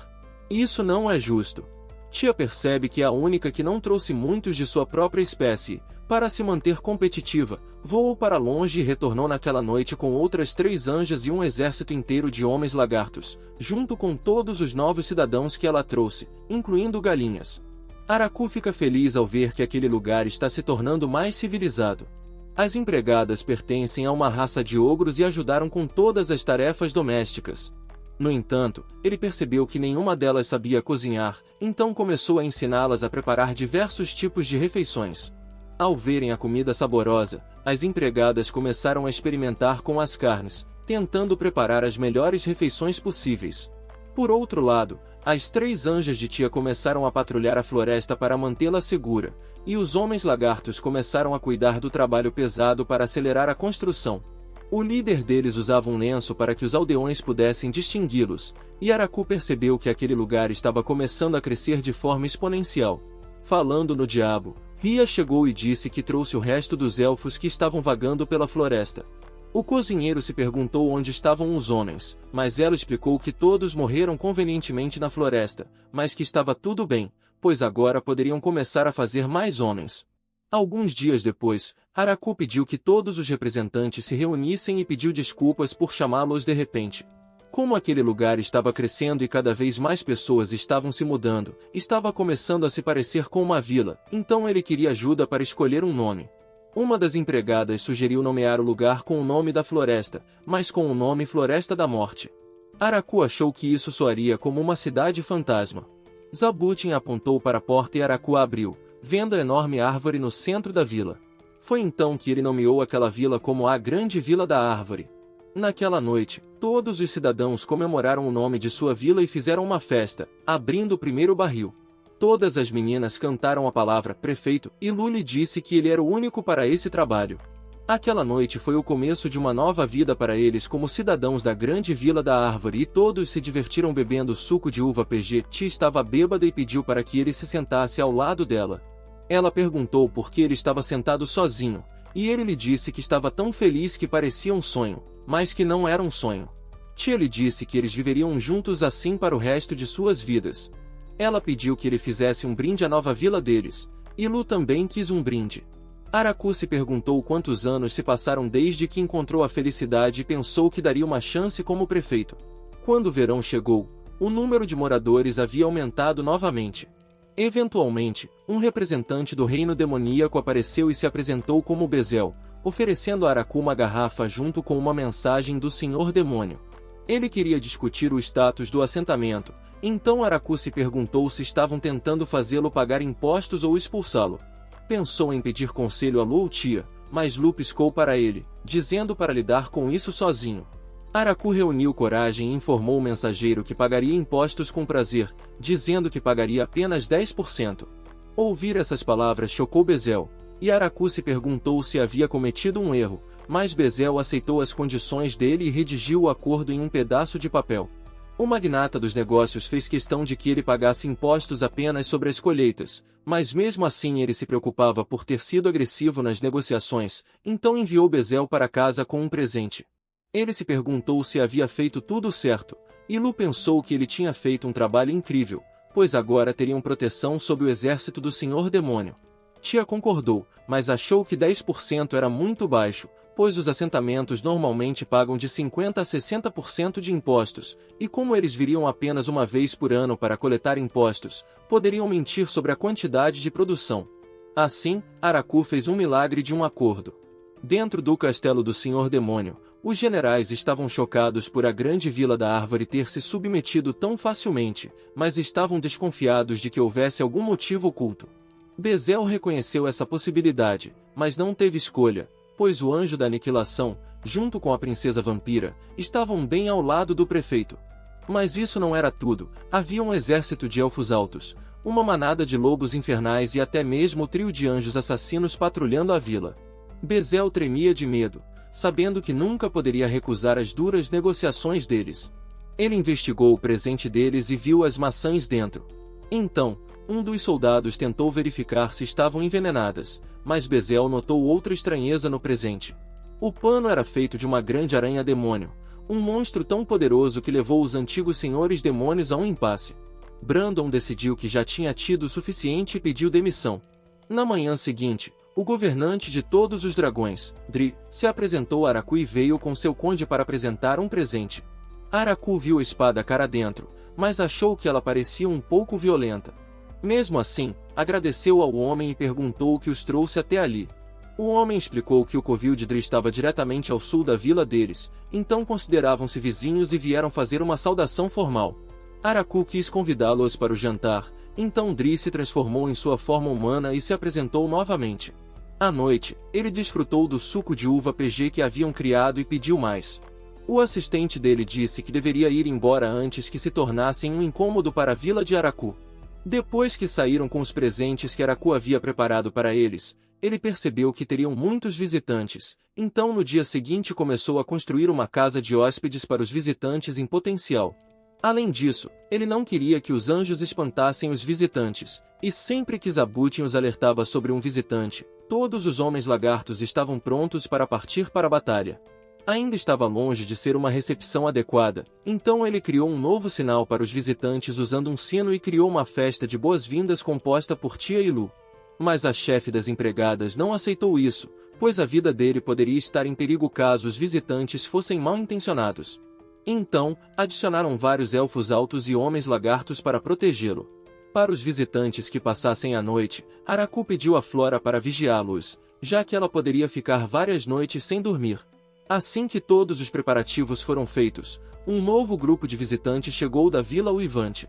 Isso não é justo. Tia percebe que é a única que não trouxe muitos de sua própria espécie. Para se manter competitiva, voou para longe e retornou naquela noite com outras 3 anjas e um exército inteiro de homens lagartos, junto com todos os novos cidadãos que ela trouxe, incluindo galinhas. Araku fica feliz ao ver que aquele lugar está se tornando mais civilizado. As empregadas pertencem a uma raça de ogros e ajudaram com todas as tarefas domésticas. No entanto, ele percebeu que nenhuma delas sabia cozinhar, então começou a ensiná-las a preparar diversos tipos de refeições. Ao verem a comida saborosa, as empregadas começaram a experimentar com as carnes, tentando preparar as melhores refeições possíveis. Por outro lado, as 3 anjas de Tia começaram a patrulhar a floresta para mantê-la segura, e os homens lagartos começaram a cuidar do trabalho pesado para acelerar a construção. O líder deles usava um lenço para que os aldeões pudessem distingui-los, e Araku percebeu que aquele lugar estava começando a crescer de forma exponencial. Falando no diabo, Ria chegou e disse que trouxe o resto dos elfos que estavam vagando pela floresta. O cozinheiro se perguntou onde estavam os homens, mas ela explicou que todos morreram convenientemente na floresta, mas que estava tudo bem, pois agora poderiam começar a fazer mais homens. Alguns dias depois, Araku pediu que todos os representantes se reunissem e pediu desculpas por chamá-los de repente. Como aquele lugar estava crescendo e cada vez mais pessoas estavam se mudando, estava começando a se parecer com uma vila, então ele queria ajuda para escolher um nome. Uma das empregadas sugeriu nomear o lugar com o nome da floresta, mas com o nome Floresta da Morte. Araku achou que isso soaria como uma cidade fantasma. Zabutin apontou para a porta e Araku a abriu, vendo a enorme árvore no centro da vila. Foi então que ele nomeou aquela vila como a Grande Vila da Árvore. Naquela noite, todos os cidadãos comemoraram o nome de sua vila e fizeram uma festa, abrindo o primeiro barril. Todas as meninas cantaram a palavra prefeito e Luli disse que ele era o único para esse trabalho. Aquela noite foi o começo de uma nova vida para eles como cidadãos da Grande Vila da Árvore e todos se divertiram bebendo suco de uva. PG estava bêbada e pediu para que ele se sentasse ao lado dela. Ela perguntou por que ele estava sentado sozinho, e ele lhe disse que estava tão feliz que parecia um sonho, mas que não era um sonho. Tia lhe disse que eles viveriam juntos assim para o resto de suas vidas. Ela pediu que ele fizesse um brinde à nova vila deles, e Lu também quis um brinde. Araku se perguntou quantos anos se passaram desde que encontrou a felicidade e pensou que daria uma chance como prefeito. Quando o verão chegou, o número de moradores havia aumentado novamente. Eventualmente, um representante do reino demoníaco apareceu e se apresentou como Bezel, oferecendo a Araku uma garrafa junto com uma mensagem do Senhor Demônio. Ele queria discutir o status do assentamento, então Araku se perguntou se estavam tentando fazê-lo pagar impostos ou expulsá-lo. Pensou em pedir conselho a Lu ou Tia, mas Lu piscou para ele, dizendo para lidar com isso sozinho. Araku reuniu coragem e informou o mensageiro que pagaria impostos com prazer, dizendo que pagaria apenas 10%. Ouvir essas palavras chocou Bezel, e Araku se perguntou se havia cometido um erro, mas Bezel aceitou as condições dele e redigiu o acordo em um pedaço de papel. O magnata dos negócios fez questão de que ele pagasse impostos apenas sobre as colheitas, mas mesmo assim ele se preocupava por ter sido agressivo nas negociações, então enviou Bezel para casa com um presente. Ele se perguntou se havia feito tudo certo, e Lu pensou que ele tinha feito um trabalho incrível, pois agora teriam proteção sob o exército do Senhor Demônio. Tia concordou, mas achou que 10% era muito baixo, pois os assentamentos normalmente pagam de 50% a 60% de impostos, e como eles viriam apenas uma vez por ano para coletar impostos, poderiam mentir sobre a quantidade de produção. Assim, Araku fez um milagre de um acordo. Dentro do castelo do Senhor Demônio, os generais estavam chocados por a Grande Vila da Árvore ter se submetido tão facilmente, mas estavam desconfiados de que houvesse algum motivo oculto. Bezel reconheceu essa possibilidade, mas não teve escolha, pois o Anjo da Aniquilação, junto com a Princesa Vampira, estavam bem ao lado do prefeito. Mas isso não era tudo, havia um exército de elfos altos, uma manada de lobos infernais e até mesmo o trio de anjos assassinos patrulhando a vila. Bezel tremia de medo, sabendo que nunca poderia recusar as duras negociações deles. Ele investigou o presente deles e viu as maçãs dentro. Então, um dos soldados tentou verificar se estavam envenenadas, mas Bezel notou outra estranheza no presente. O pano era feito de uma grande aranha-demônio, um monstro tão poderoso que levou os antigos senhores demônios a um impasse. Brandon decidiu que já tinha tido o suficiente e pediu demissão. Na manhã seguinte, o governante de todos os dragões, Dri, se apresentou a Araku e veio com seu conde para apresentar um presente. Araku viu a espada cara dentro, mas achou que ela parecia um pouco violenta. Mesmo assim, agradeceu ao homem e perguntou o que os trouxe até ali. O homem explicou que o covil de Dri estava diretamente ao sul da vila deles, então consideravam-se vizinhos e vieram fazer uma saudação formal. Araku quis convidá-los para o jantar, então Dri se transformou em sua forma humana e se apresentou novamente. À noite, ele desfrutou do suco de uva PG que haviam criado e pediu mais. O assistente dele disse que deveria ir embora antes que se tornassem um incômodo para a vila de Araku. Depois que saíram com os presentes que Araku havia preparado para eles, ele percebeu que teriam muitos visitantes, então no dia seguinte começou a construir uma casa de hóspedes para os visitantes em potencial. Além disso, ele não queria que os anjos espantassem os visitantes, e sempre que Zabutin os alertava sobre um visitante, todos os homens lagartos estavam prontos para partir para a batalha. Ainda estava longe de ser uma recepção adequada, então ele criou um novo sinal para os visitantes usando um sino e criou uma festa de boas-vindas composta por Tia e Lu. Mas a chefe das empregadas não aceitou isso, pois a vida dele poderia estar em perigo caso os visitantes fossem mal intencionados. Então, adicionaram vários elfos altos e homens lagartos para protegê-lo. Para os visitantes que passassem a noite, Araku pediu a Flora para vigiá-los, já que ela poderia ficar várias noites sem dormir. Assim que todos os preparativos foram feitos, um novo grupo de visitantes chegou da Vila Uivante.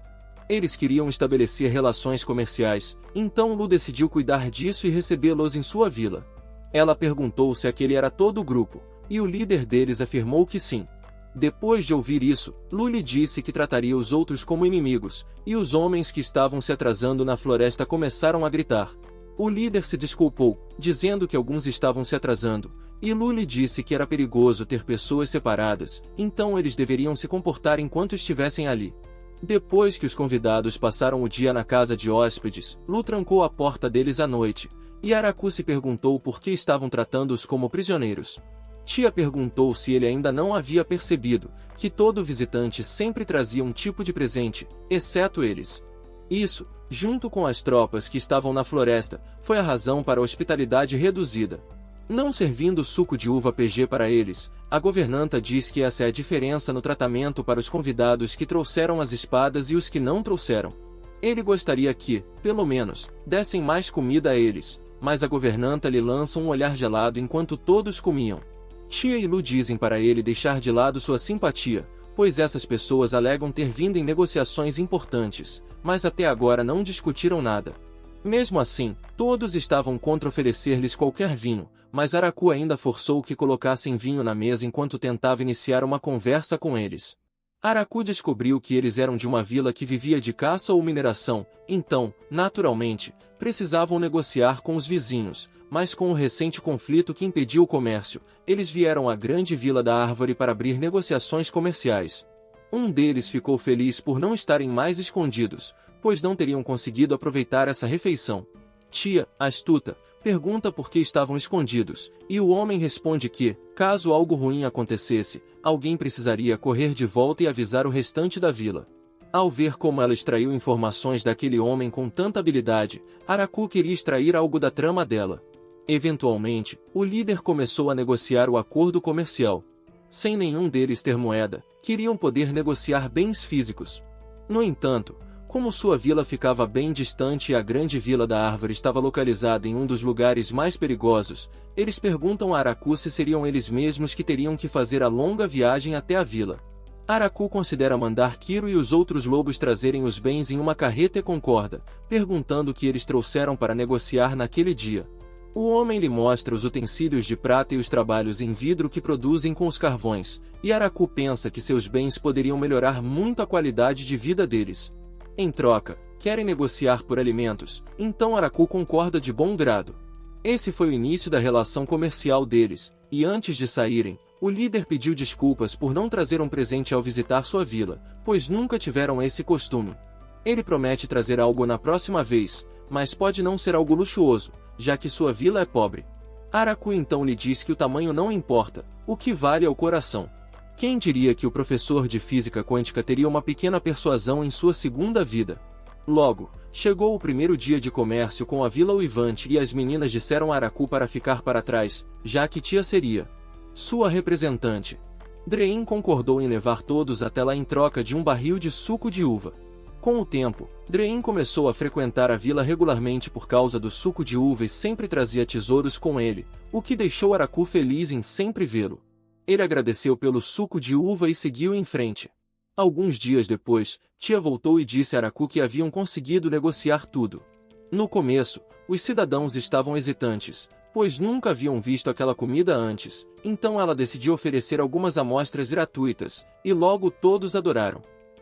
Eles queriam estabelecer relações comerciais, então Lu decidiu cuidar disso e recebê-los em sua vila. Ela perguntou se aquele era todo o grupo, e o líder deles afirmou que sim. Depois de ouvir isso, Lu lhe disse que trataria os outros como inimigos, e os homens que estavam se atrasando na floresta começaram a gritar. O líder se desculpou, dizendo que alguns estavam se atrasando, e Lu lhe disse que era perigoso ter pessoas separadas, então eles deveriam se comportar enquanto estivessem ali. Depois que os convidados passaram o dia na casa de hóspedes, Lu trancou a porta deles à noite, e Araku se perguntou por que estavam tratando-os como prisioneiros. Tia perguntou se ele ainda não havia percebido que todo visitante sempre trazia um tipo de presente, exceto eles. Isso, junto com as tropas que estavam na floresta, foi a razão para a hospitalidade reduzida. Não servindo suco de uva PG para eles, a governanta diz que essa é a diferença no tratamento para os convidados que trouxeram as espadas e os que não trouxeram. Ele gostaria que, pelo menos, dessem mais comida a eles, mas a governanta lhe lança um olhar gelado enquanto todos comiam. Tia e Lu dizem para ele deixar de lado sua simpatia, pois essas pessoas alegam ter vindo em negociações importantes, mas até agora não discutiram nada. Mesmo assim, todos estavam contra oferecer-lhes qualquer vinho, mas Araku ainda forçou que colocassem vinho na mesa enquanto tentava iniciar uma conversa com eles. Araku descobriu que eles eram de uma vila que vivia de caça ou mineração, então, naturalmente, precisavam negociar com os vizinhos, mas com o recente conflito que impediu o comércio, eles vieram à grande Vila da Árvore para abrir negociações comerciais. Um deles ficou feliz por não estarem mais escondidos, pois não teriam conseguido aproveitar essa refeição. Tia, astuta, pergunta por que estavam escondidos, e o homem responde que, caso algo ruim acontecesse, alguém precisaria correr de volta e avisar o restante da vila. Ao ver como ela extraiu informações daquele homem com tanta habilidade, Araku queria extrair algo da trama dela. Eventualmente, o líder começou a negociar o acordo comercial. Sem nenhum deles ter moeda, queriam poder negociar bens físicos. No entanto, como sua vila ficava bem distante e a grande Vila da Árvore estava localizada em um dos lugares mais perigosos, eles perguntam a Araku se seriam eles mesmos que teriam que fazer a longa viagem até a vila. Araku considera mandar Kiro e os outros lobos trazerem os bens em uma carreta e concorda, perguntando o que eles trouxeram para negociar naquele dia. O homem lhe mostra os utensílios de prata e os trabalhos em vidro que produzem com os carvões, e Araku pensa que seus bens poderiam melhorar muito a qualidade de vida deles. Em troca, querem negociar por alimentos, então Araku concorda de bom grado. Esse foi o início da relação comercial deles, e antes de saírem, o líder pediu desculpas por não trazer um presente ao visitar sua vila, pois nunca tiveram esse costume. Ele promete trazer algo na próxima vez, mas pode não ser algo luxuoso, já que sua vila é pobre. Araku então lhe diz que o tamanho não importa, o que vale é o coração. Quem diria que o professor de física quântica teria uma pequena persuasão em sua segunda vida? Logo, chegou o primeiro dia de comércio com a Vila Uivante e as meninas disseram a Araku para ficar para trás, já que tia seria sua representante. Drein concordou em levar todos até lá em troca de um barril de suco de uva. Com o tempo, Drein começou a frequentar a vila regularmente por causa do suco de uva e sempre trazia tesouros com ele, o que deixou Araku feliz em sempre vê-lo. Ele agradeceu pelo suco de uva e seguiu em frente. Alguns dias depois, tia voltou e disse a Araku que haviam conseguido negociar tudo. No começo, os cidadãos estavam hesitantes, pois nunca haviam visto aquela comida antes, então ela decidiu oferecer algumas amostras gratuitas, e logo todos adoraram.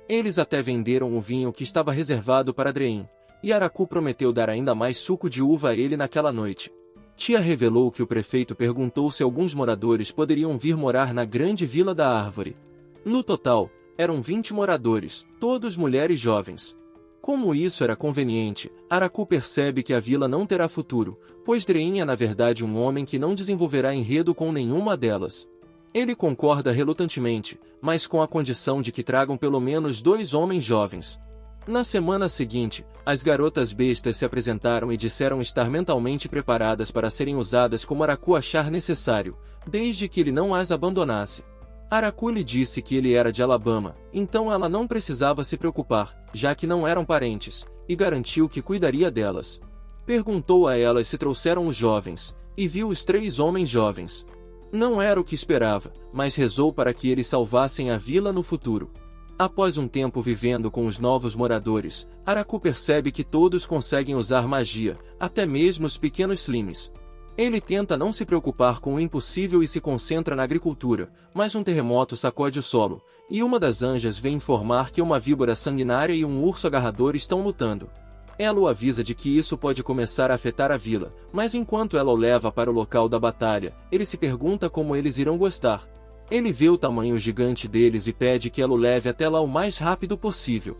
Eles até venderam o vinho que estava reservado para Drein, e Araku prometeu dar ainda mais suco de uva a ele naquela noite. Tia revelou que o prefeito perguntou se alguns moradores poderiam vir morar na grande Vila da Árvore. No total, eram 20 moradores, todos mulheres jovens. Como isso era conveniente, Araku percebe que a vila não terá futuro, pois Drein é na verdade um homem que não desenvolverá enredo com nenhuma delas. Ele concorda relutantemente, mas com a condição de que tragam pelo menos 2 homens jovens. Na semana seguinte, As garotas bestas se apresentaram e disseram estar mentalmente preparadas para serem usadas como Araku achar necessário, desde que ele não as abandonasse. Araku lhe disse que ele era de Alabama, então ela não precisava se preocupar, já que não eram parentes, e garantiu que cuidaria delas. Perguntou a elas se trouxeram os jovens, e viu os 3 homens jovens. Não era o que esperava, mas rezou para que eles salvassem a vila no futuro. Após um tempo vivendo com os novos moradores, Araku percebe que todos conseguem usar magia, até mesmo os pequenos slimes. Ele tenta não se preocupar com o impossível e se concentra na agricultura, mas um terremoto sacode o solo, e uma das anjas vem informar que uma víbora sanguinária e um urso agarrador estão lutando. Ela o avisa de que isso pode começar a afetar a vila, mas enquanto ela o leva para o local da batalha, ele se pergunta como eles irão gostar. Ele vê o tamanho gigante deles e pede que ela o leve até lá o mais rápido possível.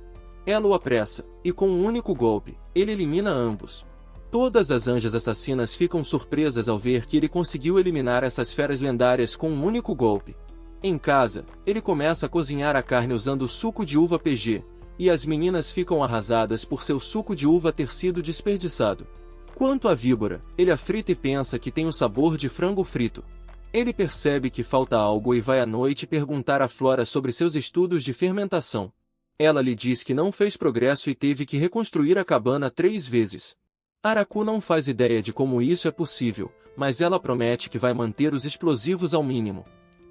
Ela o apressa, e com um único golpe, ele elimina ambos. Todas as anjas assassinas ficam surpresas ao ver que ele conseguiu eliminar essas feras lendárias com um único golpe. Em casa, ele começa a cozinhar a carne usando o suco de uva PG, e as meninas ficam arrasadas por seu suco de uva ter sido desperdiçado. Quanto à víbora, ele a frita e pensa que tem o sabor de frango frito. Ele percebe que falta algo e vai à noite perguntar a Flora sobre seus estudos de fermentação. Ela lhe diz que não fez progresso e teve que reconstruir a cabana 3 vezes. Araku não faz ideia de como isso é possível, mas ela promete que vai manter os explosivos ao mínimo.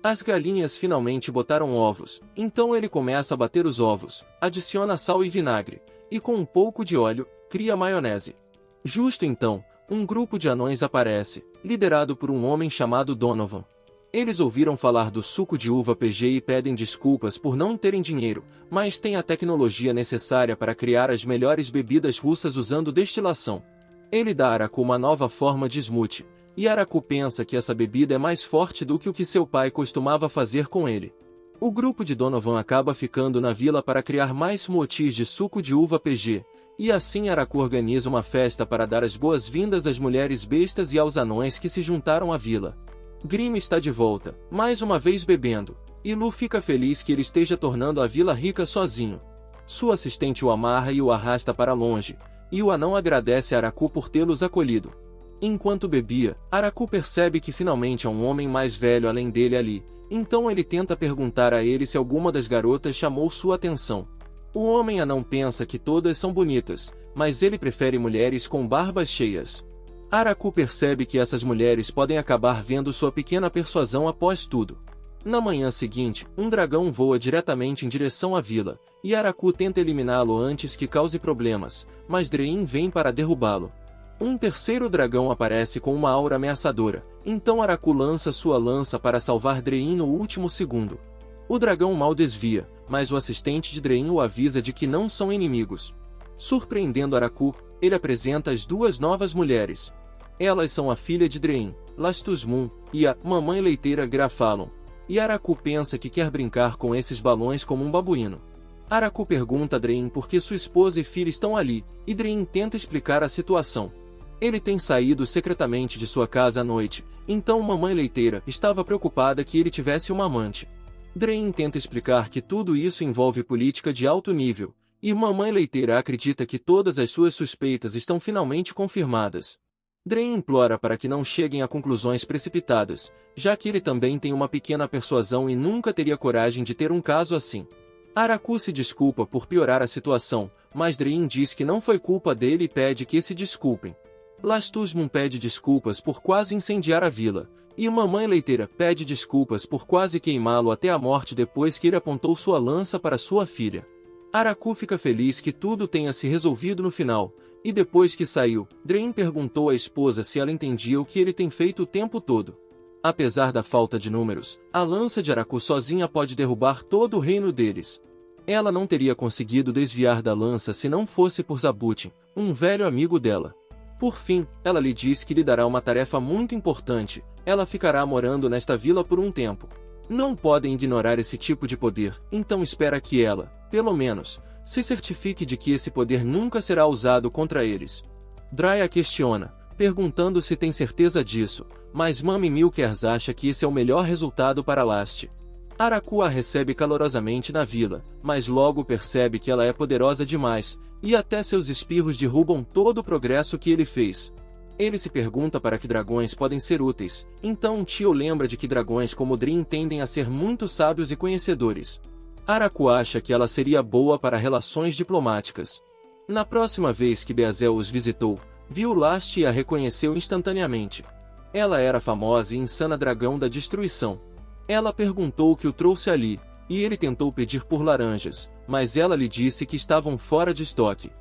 As galinhas finalmente botaram ovos, então ele começa a bater os ovos, adiciona sal e vinagre, e com um pouco de óleo, cria maionese. Justo então, um grupo de anões aparece, liderado por um homem chamado Donovan. Eles ouviram falar do suco de uva PG e pedem desculpas por não terem dinheiro, mas têm a tecnologia necessária para criar as melhores bebidas russas usando destilação. Ele dá a Araku uma nova forma de smoothie, e Araku pensa que essa bebida é mais forte do que o que seu pai costumava fazer com ele. O grupo de Donovan acaba ficando na vila para criar mais smoothies de suco de uva PG, e assim Araku organiza uma festa para dar as boas-vindas às mulheres bestas e aos anões que se juntaram à vila. Grimm está de volta, mais uma vez bebendo, e Lu fica feliz que ele esteja tornando a vila rica sozinho. Sua assistente o amarra e o arrasta para longe, e o anão agradece a Araku por tê-los acolhido. Enquanto bebia, Araku percebe que finalmente há um homem mais velho além dele ali, então ele tenta perguntar a ele se alguma das garotas chamou sua atenção. O homem anão pensa que todas são bonitas, mas ele prefere mulheres com barbas cheias. Araku percebe que essas mulheres podem acabar vendo sua pequena persuasão após tudo. Na manhã seguinte, um dragão voa diretamente em direção à vila, e Araku tenta eliminá-lo antes que cause problemas, mas Drein vem para derrubá-lo. Um terceiro dragão aparece com uma aura ameaçadora, então Araku lança sua lança para salvar Drein no último segundo. O dragão mal desvia, mas o assistente de Drein o avisa de que não são inimigos. Surpreendendo Araku, ele apresenta as 2 novas mulheres. Elas são a filha de Drein, Lastus Moon, e a mamãe leiteira Grafalon. E Araku pensa que quer brincar com esses balões como um babuíno. Araku pergunta a Drein por que sua esposa e filha estão ali, e Drein tenta explicar a situação. Ele tem saído secretamente de sua casa à noite, então mamãe leiteira estava preocupada que ele tivesse uma amante. Drein tenta explicar que tudo isso envolve política de alto nível, e mamãe leiteira acredita que todas as suas suspeitas estão finalmente confirmadas. Drein implora para que não cheguem a conclusões precipitadas, já que ele também tem uma pequena persuasão e nunca teria coragem de ter um caso assim. Araku se desculpa por piorar a situação, mas Drein diz que não foi culpa dele e pede que se desculpem. Lastus Moon pede desculpas por quase incendiar a vila, e mamãe leiteira pede desculpas por quase queimá-lo até a morte depois que ele apontou sua lança para sua filha. Araku fica feliz que tudo tenha se resolvido no final, e depois que saiu, Drein perguntou à esposa se ela entendia o que ele tem feito o tempo todo. Apesar da falta de números, a lança de Araku sozinha pode derrubar todo o reino deles. Ela não teria conseguido desviar da lança se não fosse por Zabutin, um velho amigo dela. Por fim, ela lhe diz que lhe dará uma tarefa muito importante, ela ficará morando nesta vila por um tempo. Não podem ignorar esse tipo de poder, então espera que ela, pelo menos, se certifique de que esse poder nunca será usado contra eles. Dry a questiona, perguntando se tem certeza disso, mas Mami Milkers acha que esse é o melhor resultado para Last. Araku a recebe calorosamente na vila, mas logo percebe que ela é poderosa demais, e até seus espirros derrubam todo o progresso que ele fez. Ele se pergunta para que dragões podem ser úteis, então Tio lembra de que dragões como Dream tendem a ser muito sábios e conhecedores. Araku acha que ela seria boa para relações diplomáticas. Na próxima vez que Beazel os visitou, viu Last e a reconheceu instantaneamente. Ela era a famosa e insana dragão da destruição. Ela perguntou o que o trouxe ali, e ele tentou pedir por laranjas, mas ela lhe disse que estavam fora de estoque.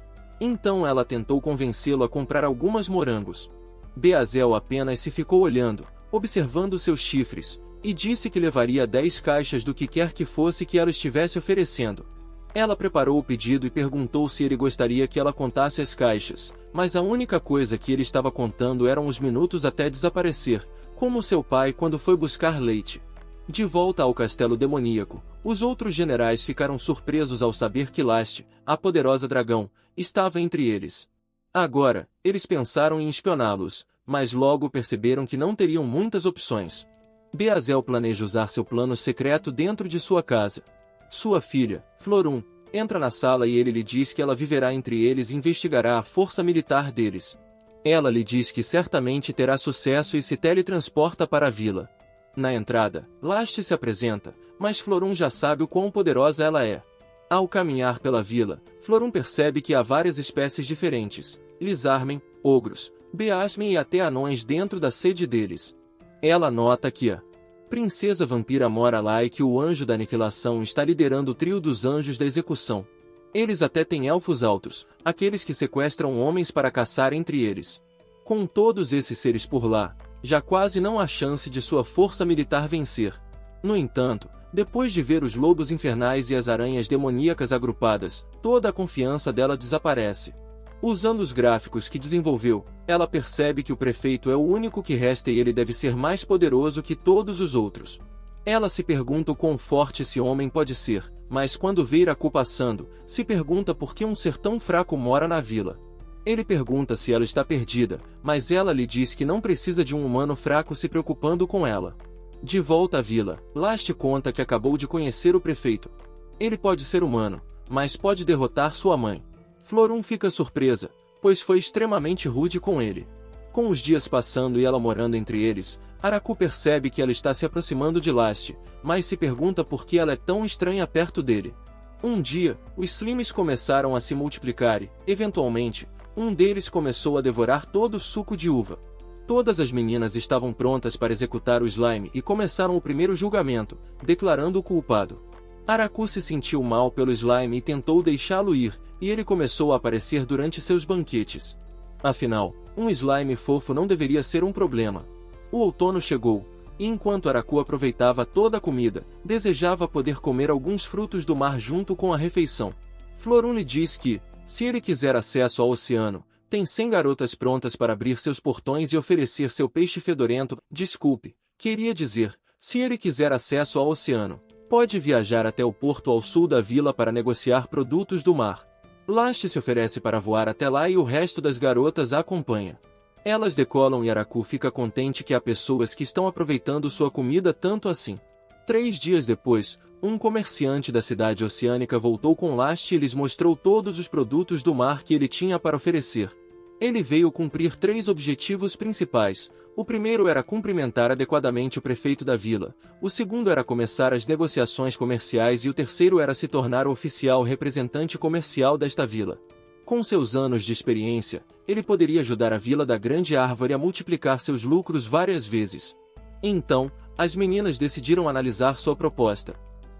Então ela tentou convencê-lo a comprar algumas morangos. Beazel apenas se ficou olhando, observando seus chifres, e disse que levaria 10 caixas do que quer que fosse que ela estivesse oferecendo. Ela preparou o pedido e perguntou se ele gostaria que ela contasse as caixas, mas a única coisa que ele estava contando eram os minutos até desaparecer, como seu pai quando foi buscar leite. De volta ao castelo demoníaco, os outros generais ficaram surpresos ao saber que Last, a poderosa dragão, estava entre eles. Agora, eles pensaram em espioná-los, mas logo perceberam que não teriam muitas opções. Beazel planeja usar seu plano secreto dentro de sua casa. Sua filha, Florum, entra na sala e ele lhe diz que ela viverá entre eles e investigará a força militar deles. Ela lhe diz que certamente terá sucesso e se teletransporta para a vila. Na entrada, Last se apresenta, mas Florum já sabe o quão poderosa ela é. Ao caminhar pela vila, Florum percebe que há várias espécies diferentes, Lizarmen, ogros, Beasmen e até anões dentro da sede deles. Ela nota que a princesa vampira mora lá e que o anjo da aniquilação está liderando o trio dos anjos da execução. Eles até têm elfos altos, aqueles que sequestram homens para caçar entre eles. Com todos esses seres por lá, já quase não há chance de sua força militar vencer. No entanto, depois de ver os lobos infernais e as aranhas demoníacas agrupadas, toda a confiança dela desaparece. Usando os gráficos que desenvolveu, ela percebe que o prefeito é o único que resta e ele deve ser mais poderoso que todos os outros. Ela se pergunta o quão forte esse homem pode ser, mas quando vê Iraku passando, se pergunta por que um ser tão fraco mora na vila. Ele pergunta se ela está perdida, mas ela lhe diz que não precisa de um humano fraco se preocupando com ela. De volta à vila, Last conta que acabou de conhecer o prefeito. Ele pode ser humano, mas pode derrotar sua mãe. Florum fica surpresa, pois foi extremamente rude com ele. Com os dias passando e ela morando entre eles, Araku percebe que ela está se aproximando de Last, mas se pergunta por que ela é tão estranha perto dele. Um dia, os slimes começaram a se multiplicar e, eventualmente, um deles começou a devorar todo o suco de uva. Todas as meninas estavam prontas para executar o slime e começaram o primeiro julgamento, declarando o culpado. Araku se sentiu mal pelo slime e tentou deixá-lo ir, e ele começou a aparecer durante seus banquetes. Afinal, um slime fofo não deveria ser um problema. O outono chegou, e enquanto Araku aproveitava toda a comida, desejava poder comer alguns frutos do mar junto com a refeição. Florum lhe diz que, se ele quiser acesso ao oceano, tem 100 garotas prontas para abrir seus portões e oferecer seu peixe fedorento. Desculpe, queria dizer, se ele quiser acesso ao oceano, pode viajar até o porto ao sul da vila para negociar produtos do mar. Last se oferece para voar até lá e o resto das garotas a acompanha. Elas decolam e Araku fica contente que há pessoas que estão aproveitando sua comida tanto assim. 3 dias depois, um comerciante da cidade oceânica voltou com Last e lhes mostrou todos os produtos do mar que ele tinha para oferecer. Ele veio cumprir 3 objetivos principais. O primeiro era cumprimentar adequadamente o prefeito da vila, o segundo era começar as negociações comerciais e o terceiro era se tornar o oficial representante comercial desta vila. Com seus anos de experiência, ele poderia ajudar a Vila da Grande Árvore a multiplicar seus lucros várias vezes. Então, as meninas decidiram analisar sua proposta.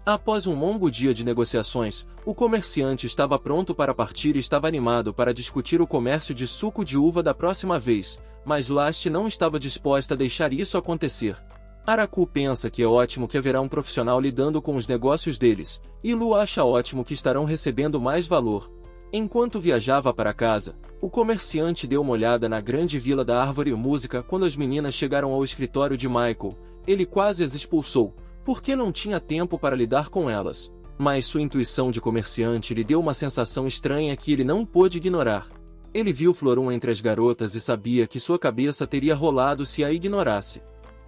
Após um longo dia de negociações, o comerciante estava pronto para partir e estava animado para discutir o comércio de suco de uva da próxima vez, mas Last não estava disposta a deixar isso acontecer. Araku pensa que é ótimo que haverá um profissional lidando com os negócios deles, e Lu acha ótimo que estarão recebendo mais valor. Enquanto viajava para casa, o comerciante deu uma olhada na grande Vila da Árvore e Música quando as meninas chegaram ao escritório de Michael. Ele quase as expulsou, porque não tinha tempo para lidar com elas. Mas sua intuição de comerciante lhe deu uma sensação estranha que ele não pôde ignorar. Ele viu Florum entre as garotas e sabia que sua cabeça teria rolado se a ignorasse.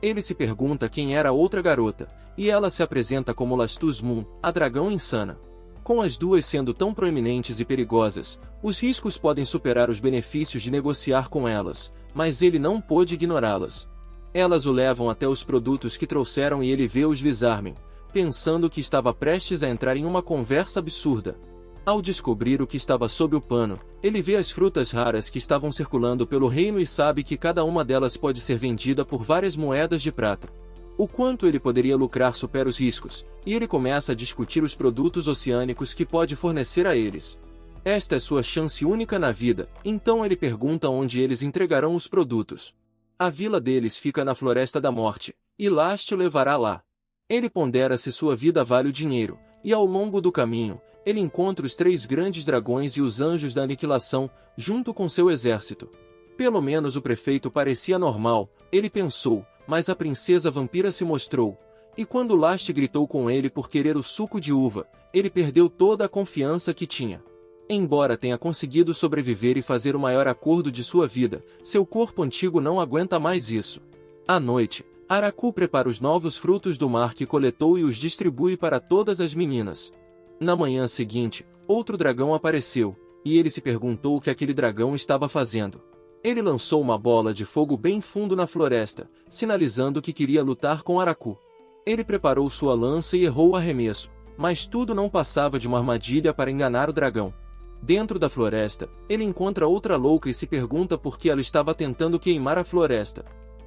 Ele se pergunta quem era a outra garota, e ela se apresenta como Lastus Moon, a dragão insana. Com as duas sendo tão proeminentes e perigosas, os riscos podem superar os benefícios de negociar com elas, mas ele não pôde ignorá-las. Elas o levam até os produtos que trouxeram e ele vê-os lisarmem, pensando que estava prestes a entrar em uma conversa absurda. Ao descobrir o que estava sob o pano, ele vê as frutas raras que estavam circulando pelo reino e sabe que cada uma delas pode ser vendida por várias moedas de prata. O quanto ele poderia lucrar supera os riscos, e ele começa a discutir os produtos oceânicos que pode fornecer a eles. Esta é sua chance única na vida, então ele pergunta onde eles entregarão os produtos. A vila deles fica na Floresta da Morte, e Last o levará lá. Ele pondera se sua vida vale o dinheiro, e ao longo do caminho, ele encontra os 3 grandes dragões e os anjos da aniquilação, junto com seu exército. Pelo menos o prefeito parecia normal, ele pensou, mas a princesa vampira se mostrou, e quando Last gritou com ele por querer o suco de uva, ele perdeu toda a confiança que tinha. Embora tenha conseguido sobreviver e fazer o maior acordo de sua vida, seu corpo antigo não aguenta mais isso. À noite, Araku prepara os novos frutos do mar que coletou e os distribui para todas as meninas. Na manhã seguinte, outro dragão apareceu, e ele se perguntou o que aquele dragão estava fazendo. Ele lançou uma bola de fogo bem fundo na floresta, sinalizando que queria lutar com Araku. Ele preparou sua lança e errou o arremesso, mas tudo não passava de uma armadilha para enganar o dragão. Dentro da floresta, ele encontra outra louca e se pergunta por que ela estava tentando queimar a floresta.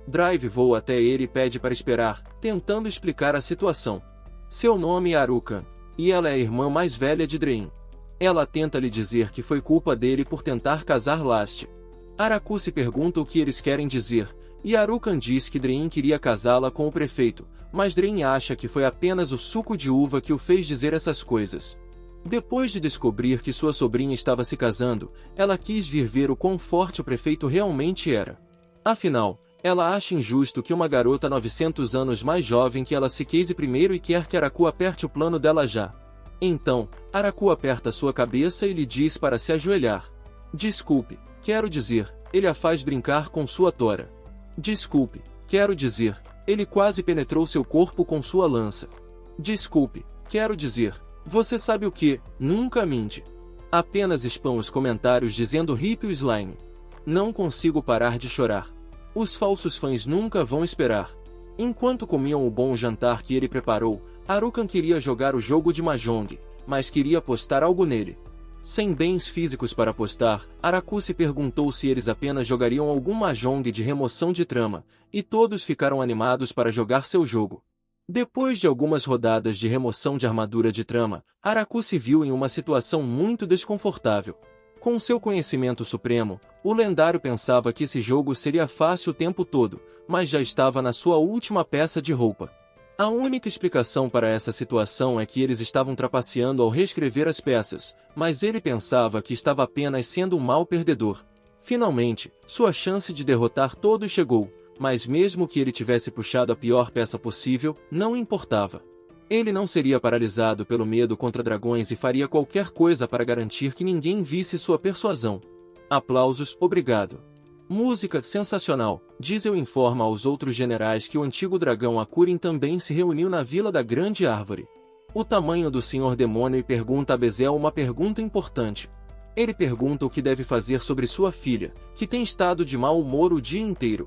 Drive voa até ele e pede para esperar, tentando explicar a situação. Seu nome é Arukan, e ela é a irmã mais velha de Drein. Ela tenta lhe dizer que foi culpa dele por tentar casar Last. Araku se pergunta o que eles querem dizer, e Arukan diz que Drein queria casá-la com o prefeito, mas Drein acha que foi apenas o suco de uva que o fez dizer essas coisas. Depois de descobrir que sua sobrinha estava se casando, ela quis vir ver o quão forte o prefeito realmente era. Afinal, ela acha injusto que uma garota 900 anos mais jovem que ela se case primeiro e quer que Araku aperte o plano dela já. Então, Araku aperta sua cabeça e lhe diz para se ajoelhar. Desculpe, quero dizer, ele a faz brincar com sua tora. Desculpe, quero dizer, ele quase penetrou seu corpo com sua lança. Desculpe, quero dizer, você sabe o que, nunca mente. Apenas spam os comentários dizendo hip o slime. Não consigo parar de chorar. Os falsos fãs nunca vão esperar. Enquanto comiam o bom jantar que ele preparou, Arukan queria jogar o jogo de Mahjong, mas queria apostar algo nele. Sem bens físicos para apostar, Araku se perguntou se eles apenas jogariam algum Mahjong de remoção de trama, e todos ficaram animados para jogar seu jogo. Depois de algumas rodadas de remoção de armadura de trama, Araku se viu em uma situação muito desconfortável. Com seu conhecimento supremo, o lendário pensava que esse jogo seria fácil o tempo todo, mas já estava na sua última peça de roupa. A única explicação para essa situação é que eles estavam trapaceando ao reescrever as peças, mas ele pensava que estava apenas sendo um mau perdedor. Finalmente, sua chance de derrotar todos chegou, mas mesmo que ele tivesse puxado a pior peça possível, não importava. Ele não seria paralisado pelo medo contra dragões e faria qualquer coisa para garantir que ninguém visse sua persuasão. Aplausos, obrigado. Música sensacional. Diesel informa aos outros generais que o antigo dragão Akurin também se reuniu na Vila da Grande Árvore. O tamanho do Senhor Demônio e pergunta a Bezel uma pergunta importante. Ele pergunta o que deve fazer sobre sua filha, que tem estado de mau humor o dia inteiro.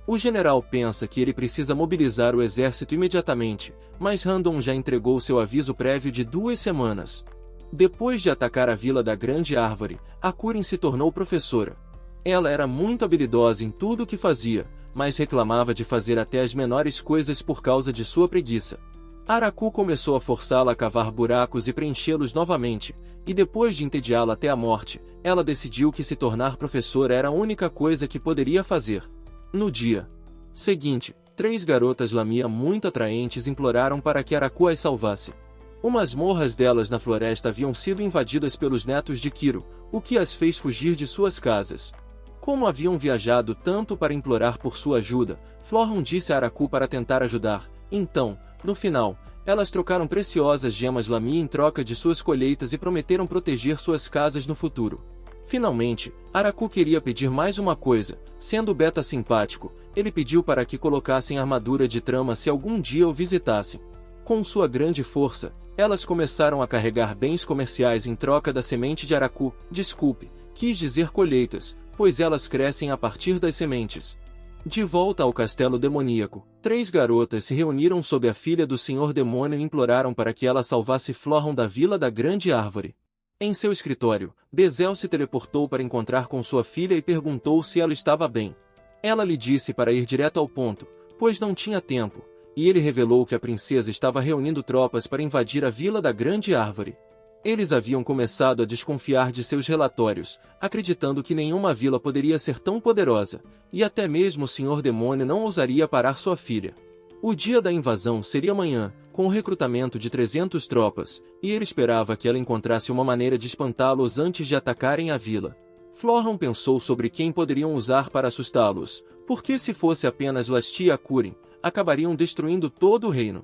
O general pensa que ele precisa mobilizar o exército imediatamente, mas Randon já entregou seu aviso prévio de 2 semanas. Depois de atacar a Vila da Grande Árvore, Akurin se tornou professora. Ela era muito habilidosa em tudo o que fazia, mas reclamava de fazer até as menores coisas por causa de sua preguiça. Araku começou a forçá-la a cavar buracos e preenchê-los novamente, e depois de entediá-la até a morte, ela decidiu que se tornar professora era a única coisa que poderia fazer. No dia seguinte, 3 garotas Lamia muito atraentes imploraram para que Araku as salvasse. Umas morras delas na floresta haviam sido invadidas pelos netos de Kiro, o que as fez fugir de suas casas. Como haviam viajado tanto para implorar por sua ajuda, Florhun disse a Araku para tentar ajudar. Então, no final, elas trocaram preciosas gemas Lamia em troca de suas colheitas e prometeram proteger suas casas no futuro. Finalmente, Araku queria pedir mais uma coisa. Sendo Beta simpático, ele pediu para que colocassem armadura de trama se algum dia o visitassem. Com sua grande força, elas começaram a carregar bens comerciais em troca da semente de Araku. Desculpe, quis dizer colheitas, pois elas crescem a partir das sementes. De volta ao castelo demoníaco, 3 garotas se reuniram sob a filha do Senhor Demônio e imploraram para que ela salvasse Florham da Vila da Grande Árvore. Em seu escritório, Bezel se teleportou para encontrar com sua filha e perguntou se ela estava bem. Ela lhe disse para ir direto ao ponto, pois não tinha tempo, e ele revelou que a princesa estava reunindo tropas para invadir a Vila da Grande Árvore. Eles haviam começado a desconfiar de seus relatórios, acreditando que nenhuma vila poderia ser tão poderosa, e até mesmo o Senhor Demônio não ousaria parar sua filha. O dia da invasão seria amanhã, com o recrutamento de 300 tropas, e ele esperava que ela encontrasse uma maneira de espantá-los antes de atacarem a vila. Florham pensou sobre quem poderiam usar para assustá-los, porque se fosse apenas Lashti e Akurin, acabariam destruindo todo o reino.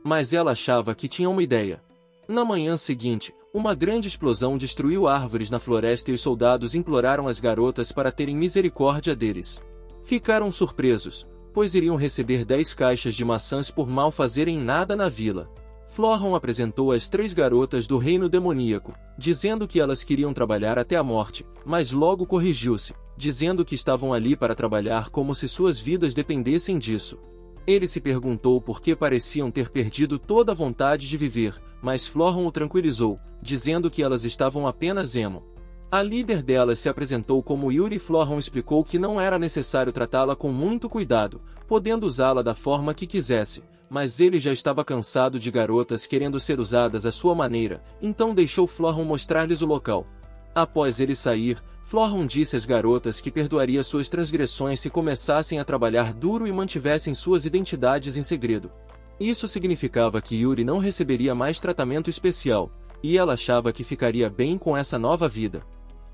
Mas ela achava que tinha uma ideia. Na manhã seguinte, uma grande explosão destruiu árvores na floresta e os soldados imploraram às garotas para terem misericórdia deles. Ficaram surpresos, pois iriam receber 10 caixas de maçãs por mal fazerem nada na vila. Florham apresentou as 3 garotas do reino demoníaco, dizendo que elas queriam trabalhar até a morte, mas logo corrigiu-se, dizendo que estavam ali para trabalhar como se suas vidas dependessem disso. Ele se perguntou por que pareciam ter perdido toda a vontade de viver, mas Florham o tranquilizou, dizendo que elas estavam apenas emo. A líder delas se apresentou como Yuri e Florham explicou que não era necessário tratá-la com muito cuidado, podendo usá-la da forma que quisesse, mas ele já estava cansado de garotas querendo ser usadas à sua maneira, então deixou Florham mostrar-lhes o local. Após ele sair, Florham disse às garotas que perdoaria suas transgressões se começassem a trabalhar duro e mantivessem suas identidades em segredo. Isso significava que Yuri não receberia mais tratamento especial, e ela achava que ficaria bem com essa nova vida.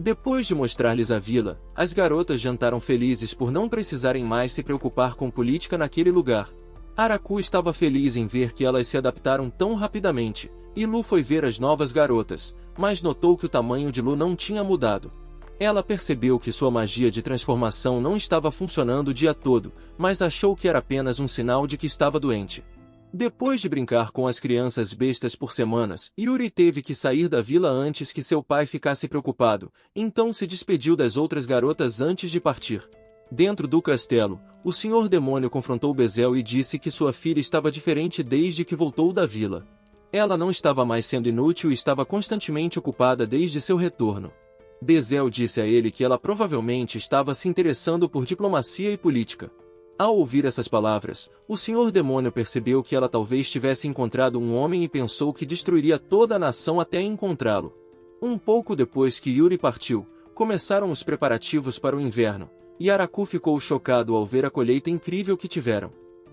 Depois de mostrar-lhes a vila, as garotas jantaram felizes por não precisarem mais se preocupar com política naquele lugar. Araku estava feliz em ver que elas se adaptaram tão rapidamente, e Lu foi ver as novas garotas, mas notou que o tamanho de Lu não tinha mudado. Ela percebeu que sua magia de transformação não estava funcionando o dia todo, mas achou que era apenas um sinal de que estava doente. Depois de brincar com as crianças bestas por semanas, Yuri teve que sair da vila antes que seu pai ficasse preocupado, então se despediu das outras garotas antes de partir. Dentro do castelo, o Senhor Demônio confrontou Bezel e disse que sua filha estava diferente desde que voltou da vila. Ela não estava mais sendo inútil e estava constantemente ocupada desde seu retorno. Bezel disse a ele que ela provavelmente estava se interessando por diplomacia e política. Ao ouvir essas palavras, o Senhor Demônio percebeu que ela talvez tivesse encontrado um homem e pensou que destruiria toda a nação até encontrá-lo. Um pouco depois que Yuri partiu, começaram os preparativos para o inverno, e Araku ficou chocado ao ver a colheita incrível que tiveram.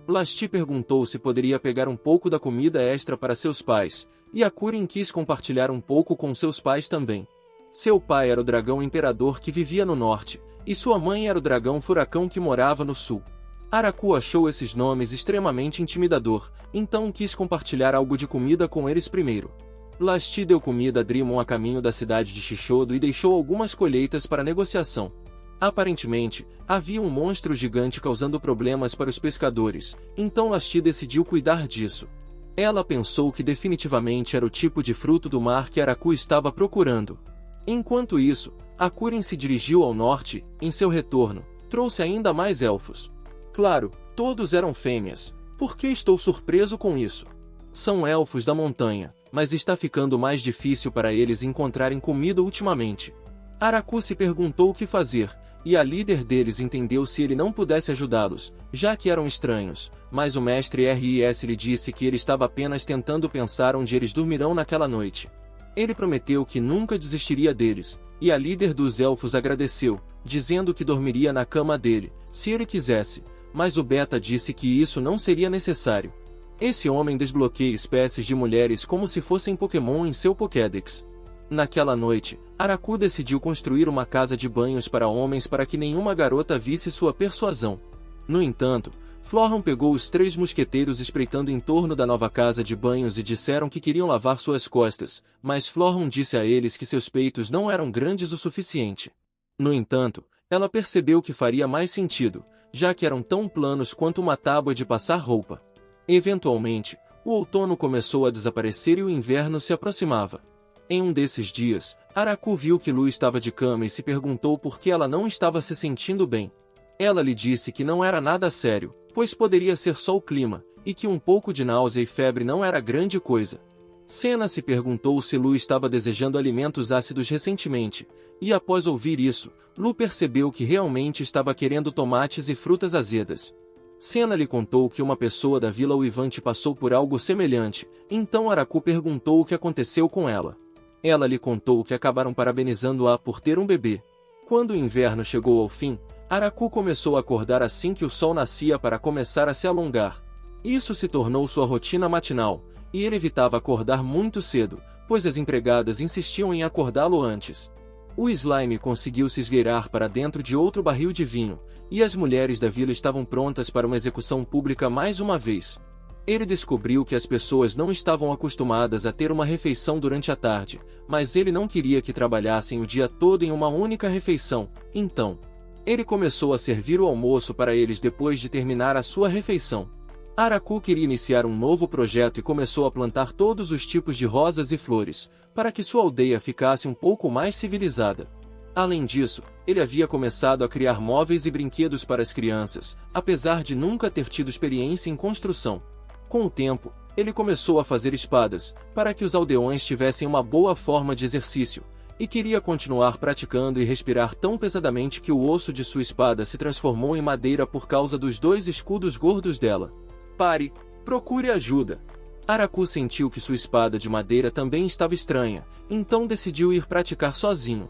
Lashti perguntou se poderia pegar um pouco da comida extra para seus pais, e Akurin quis compartilhar um pouco com seus pais também. Seu pai era o dragão imperador que vivia no norte, e sua mãe era o dragão furacão que morava no sul. Araku achou esses nomes extremamente intimidador, então quis compartilhar algo de comida com eles primeiro. Lashti deu comida a Drimon a caminho da cidade de Shishodo e deixou algumas colheitas para negociação. Aparentemente, havia um monstro gigante causando problemas para os pescadores, então Lashti decidiu cuidar disso. Ela pensou que definitivamente era o tipo de fruto do mar que Araku estava procurando. Enquanto isso, Akurin se dirigiu ao norte, em seu retorno, trouxe ainda mais elfos. Claro, todos eram fêmeas. Por que estou surpreso com isso? São elfos da montanha, mas está ficando mais difícil para eles encontrarem comida ultimamente. Araku se perguntou o que fazer, e a líder deles entendeu se ele não pudesse ajudá-los, já que eram estranhos, mas o mestre RIS lhe disse que ele estava apenas tentando pensar onde eles dormirão naquela noite. Ele prometeu que nunca desistiria deles, e a líder dos elfos agradeceu, dizendo que dormiria na cama dele, se ele quisesse, mas o Beta disse que isso não seria necessário. Esse homem desbloqueia espécies de mulheres como se fossem Pokémon em seu Pokédex. Naquela noite, Araku decidiu construir uma casa de banhos para homens para que nenhuma garota visse sua persuasão. No entanto, Florham pegou os 3 mosqueteiros espreitando em torno da nova casa de banhos e disseram que queriam lavar suas costas, mas Florham disse a eles que seus peitos não eram grandes o suficiente. No entanto, ela percebeu que faria mais sentido, já que eram tão planos quanto uma tábua de passar roupa. Eventualmente, o outono começou a desaparecer e o inverno se aproximava. Em um desses dias, Araku viu que Lu estava de cama e se perguntou por que ela não estava se sentindo bem. Ela lhe disse que não era nada sério, pois poderia ser só o clima, e que um pouco de náusea e febre não era grande coisa. Senna se perguntou se Lu estava desejando alimentos ácidos recentemente, e após ouvir isso, Lu percebeu que realmente estava querendo tomates e frutas azedas. Senna lhe contou que uma pessoa da Vila Uivante passou por algo semelhante, então Araku perguntou o que aconteceu com ela. Ela lhe contou que acabaram parabenizando-a por ter um bebê. Quando o inverno chegou ao fim, Araku começou a acordar assim que o sol nascia para começar a se alongar. Isso se tornou sua rotina matinal, e ele evitava acordar muito cedo, pois as empregadas insistiam em acordá-lo antes. O slime conseguiu se esgueirar para dentro de outro barril de vinho, e as mulheres da vila estavam prontas para uma execução pública mais uma vez. Ele descobriu que as pessoas não estavam acostumadas a ter uma refeição durante a tarde, mas ele não queria que trabalhassem o dia todo em uma única refeição, então ele começou a servir o almoço para eles depois de terminar a sua refeição. Araku queria iniciar um novo projeto e começou a plantar todos os tipos de rosas e flores, para que sua aldeia ficasse um pouco mais civilizada. Além disso, ele havia começado a criar móveis e brinquedos para as crianças, apesar de nunca ter tido experiência em construção. Com o tempo, ele começou a fazer espadas, para que os aldeões tivessem uma boa forma de exercício, e queria continuar praticando e respirar tão pesadamente que o osso de sua espada se transformou em madeira por causa dos 2 escudos gordos dela. Pare! Procure ajuda! Araku sentiu que sua espada de madeira também estava estranha, então decidiu ir praticar sozinho.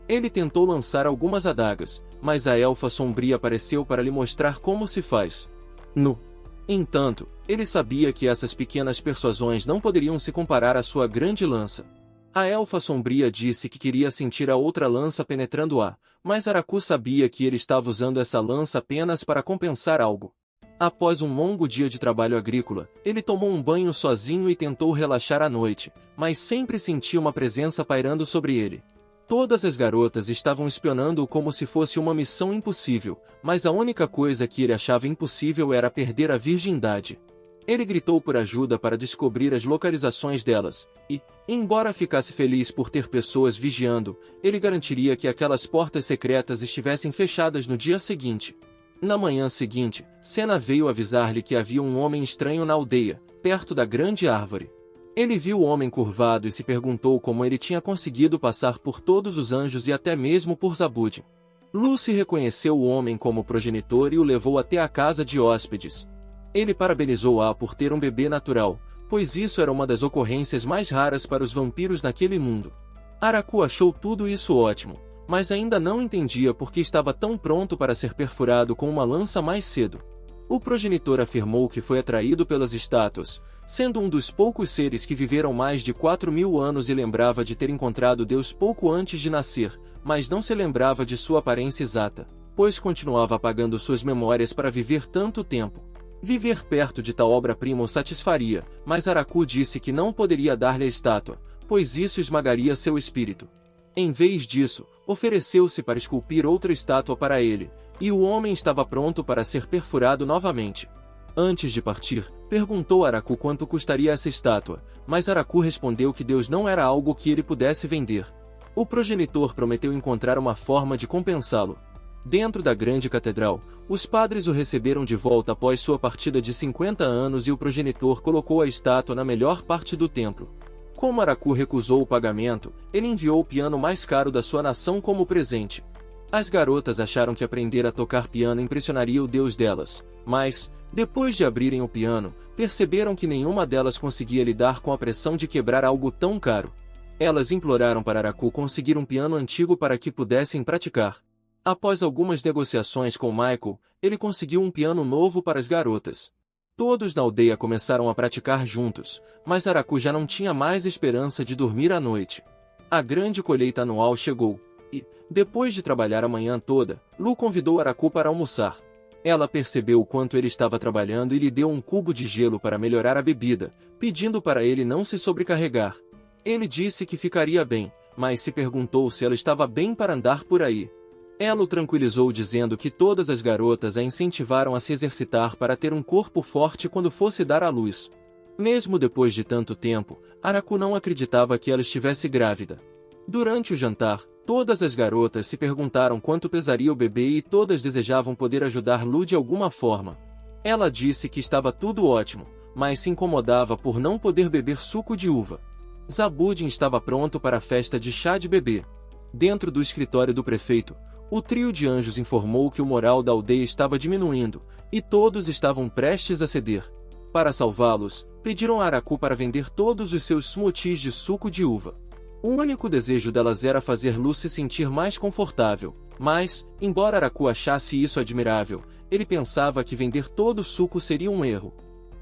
Ele tentou lançar algumas adagas, mas a elfa sombria apareceu para lhe mostrar como se faz. No entanto, ele sabia que essas pequenas persuasões não poderiam se comparar à sua grande lança. A elfa sombria disse que queria sentir a outra lança penetrando-a, mas Araku sabia que ele estava usando essa lança apenas para compensar algo. Após um longo dia de trabalho agrícola, ele tomou um banho sozinho e tentou relaxar à noite, mas sempre sentia uma presença pairando sobre ele. Todas as garotas estavam espionando-o como se fosse uma missão impossível, mas a única coisa que ele achava impossível era perder a virgindade. Ele gritou por ajuda para descobrir as localizações delas, e, embora ficasse feliz por ter pessoas vigiando, ele garantiria que aquelas portas secretas estivessem fechadas no dia seguinte. Na manhã seguinte, Senna veio avisar-lhe que havia um homem estranho na aldeia, perto da grande árvore. Ele viu o homem curvado e se perguntou como ele tinha conseguido passar por todos os anjos e até mesmo por Zabud. Lucy reconheceu o homem como progenitor e o levou até a casa de hóspedes. Ele parabenizou-a por ter um bebê natural, pois isso era uma das ocorrências mais raras para os vampiros naquele mundo. Araku achou tudo isso ótimo, mas ainda não entendia por que estava tão pronto para ser perfurado com uma lança mais cedo. O progenitor afirmou que foi atraído pelas estátuas, sendo um dos poucos seres que viveram mais de 4.000 anos e lembrava de ter encontrado Deus pouco antes de nascer, mas não se lembrava de sua aparência exata, pois continuava apagando suas memórias para viver tanto tempo. Viver perto de tal obra-prima o satisfaria, mas Araku disse que não poderia dar-lhe a estátua, pois isso esmagaria seu espírito. Em vez disso, ofereceu-se para esculpir outra estátua para ele, e o homem estava pronto para ser perfurado novamente. Antes de partir, perguntou a Araku quanto custaria essa estátua, mas Araku respondeu que Deus não era algo que ele pudesse vender. O progenitor prometeu encontrar uma forma de compensá-lo. Dentro da grande catedral, os padres o receberam de volta após sua partida de 50 anos e o progenitor colocou a estátua na melhor parte do templo. Como Araku recusou o pagamento, ele enviou o piano mais caro da sua nação como presente. As garotas acharam que aprender a tocar piano impressionaria o deus delas, mas, depois de abrirem o piano, perceberam que nenhuma delas conseguia lidar com a pressão de quebrar algo tão caro. Elas imploraram para Araku conseguir um piano antigo para que pudessem praticar. Após algumas negociações com Michael, ele conseguiu um piano novo para as garotas. Todos na aldeia começaram a praticar juntos, mas Araku já não tinha mais esperança de dormir à noite. A grande colheita anual chegou, e, depois de trabalhar a manhã toda, Lu convidou Araku para almoçar. Ela percebeu o quanto ele estava trabalhando e lhe deu um cubo de gelo para melhorar a bebida, pedindo para ele não se sobrecarregar. Ele disse que ficaria bem, mas se perguntou se ela estava bem para andar por aí. Ela o tranquilizou dizendo que todas as garotas a incentivaram a se exercitar para ter um corpo forte quando fosse dar à luz. Mesmo depois de tanto tempo, Araku não acreditava que ela estivesse grávida. Durante o jantar, todas as garotas se perguntaram quanto pesaria o bebê e todas desejavam poder ajudar Lu de alguma forma. Ela disse que estava tudo ótimo, mas se incomodava por não poder beber suco de uva. Zabudin estava pronto para a festa de chá de bebê. Dentro do escritório do prefeito, o trio de anjos informou que o moral da aldeia estava diminuindo, e todos estavam prestes a ceder. Para salvá-los, pediram a Araku para vender todos os seus smoothies de suco de uva. O único desejo delas era fazer Lu se sentir mais confortável, mas, embora Araku achasse isso admirável, ele pensava que vender todo o suco seria um erro.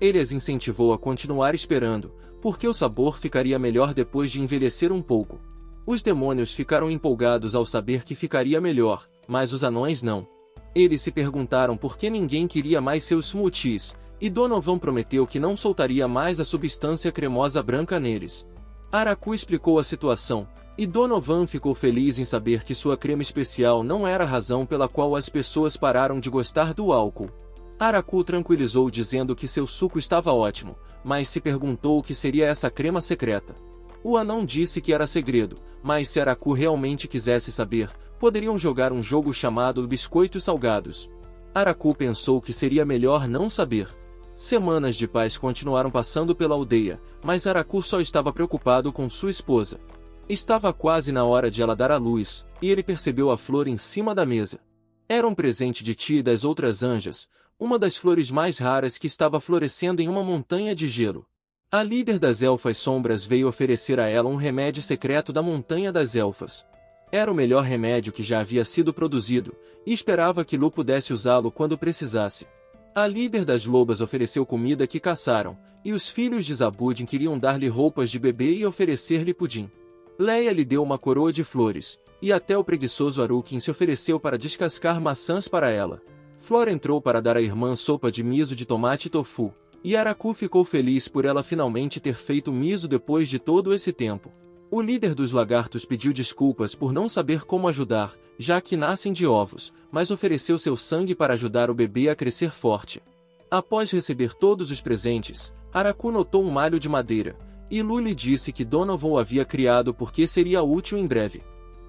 Ele as incentivou a continuar esperando, porque o sabor ficaria melhor depois de envelhecer um pouco. Os demônios ficaram empolgados ao saber que ficaria melhor, mas os anões não. Eles se perguntaram por que ninguém queria mais seus smoothies, e Donovan prometeu que não soltaria mais a substância cremosa branca neles. Araku explicou a situação, e Donovan ficou feliz em saber que sua crema especial não era a razão pela qual as pessoas pararam de gostar do álcool. Araku tranquilizou dizendo que seu suco estava ótimo, mas se perguntou o que seria essa crema secreta. O anão disse que era segredo, mas se Araku realmente quisesse saber, poderiam jogar um jogo chamado Biscoitos Salgados. Araku pensou que seria melhor não saber. Semanas de paz continuaram passando pela aldeia, mas Araku só estava preocupado com sua esposa. Estava quase na hora de ela dar à luz, e ele percebeu a flor em cima da mesa. Era um presente de tia e das outras anjas, uma das flores mais raras que estava florescendo em uma montanha de gelo. A líder das Elfas Sombras veio oferecer a ela um remédio secreto da Montanha das Elfas. Era o melhor remédio que já havia sido produzido, e esperava que Lu pudesse usá-lo quando precisasse. A líder das lobas ofereceu comida que caçaram, e os filhos de Zabudin queriam dar-lhe roupas de bebê e oferecer-lhe pudim. Leia lhe deu uma coroa de flores, e até o preguiçoso Arukin se ofereceu para descascar maçãs para ela. Flor entrou para dar à irmã sopa de miso de tomate e tofu, e Araku ficou feliz por ela finalmente ter feito miso depois de todo esse tempo. O líder dos lagartos pediu desculpas por não saber como ajudar, já que nascem de ovos, mas ofereceu seu sangue para ajudar o bebê a crescer forte. Após receber todos os presentes, Araku notou um malho de madeira, e Lu lhe disse que Donovan o havia criado porque seria útil em breve.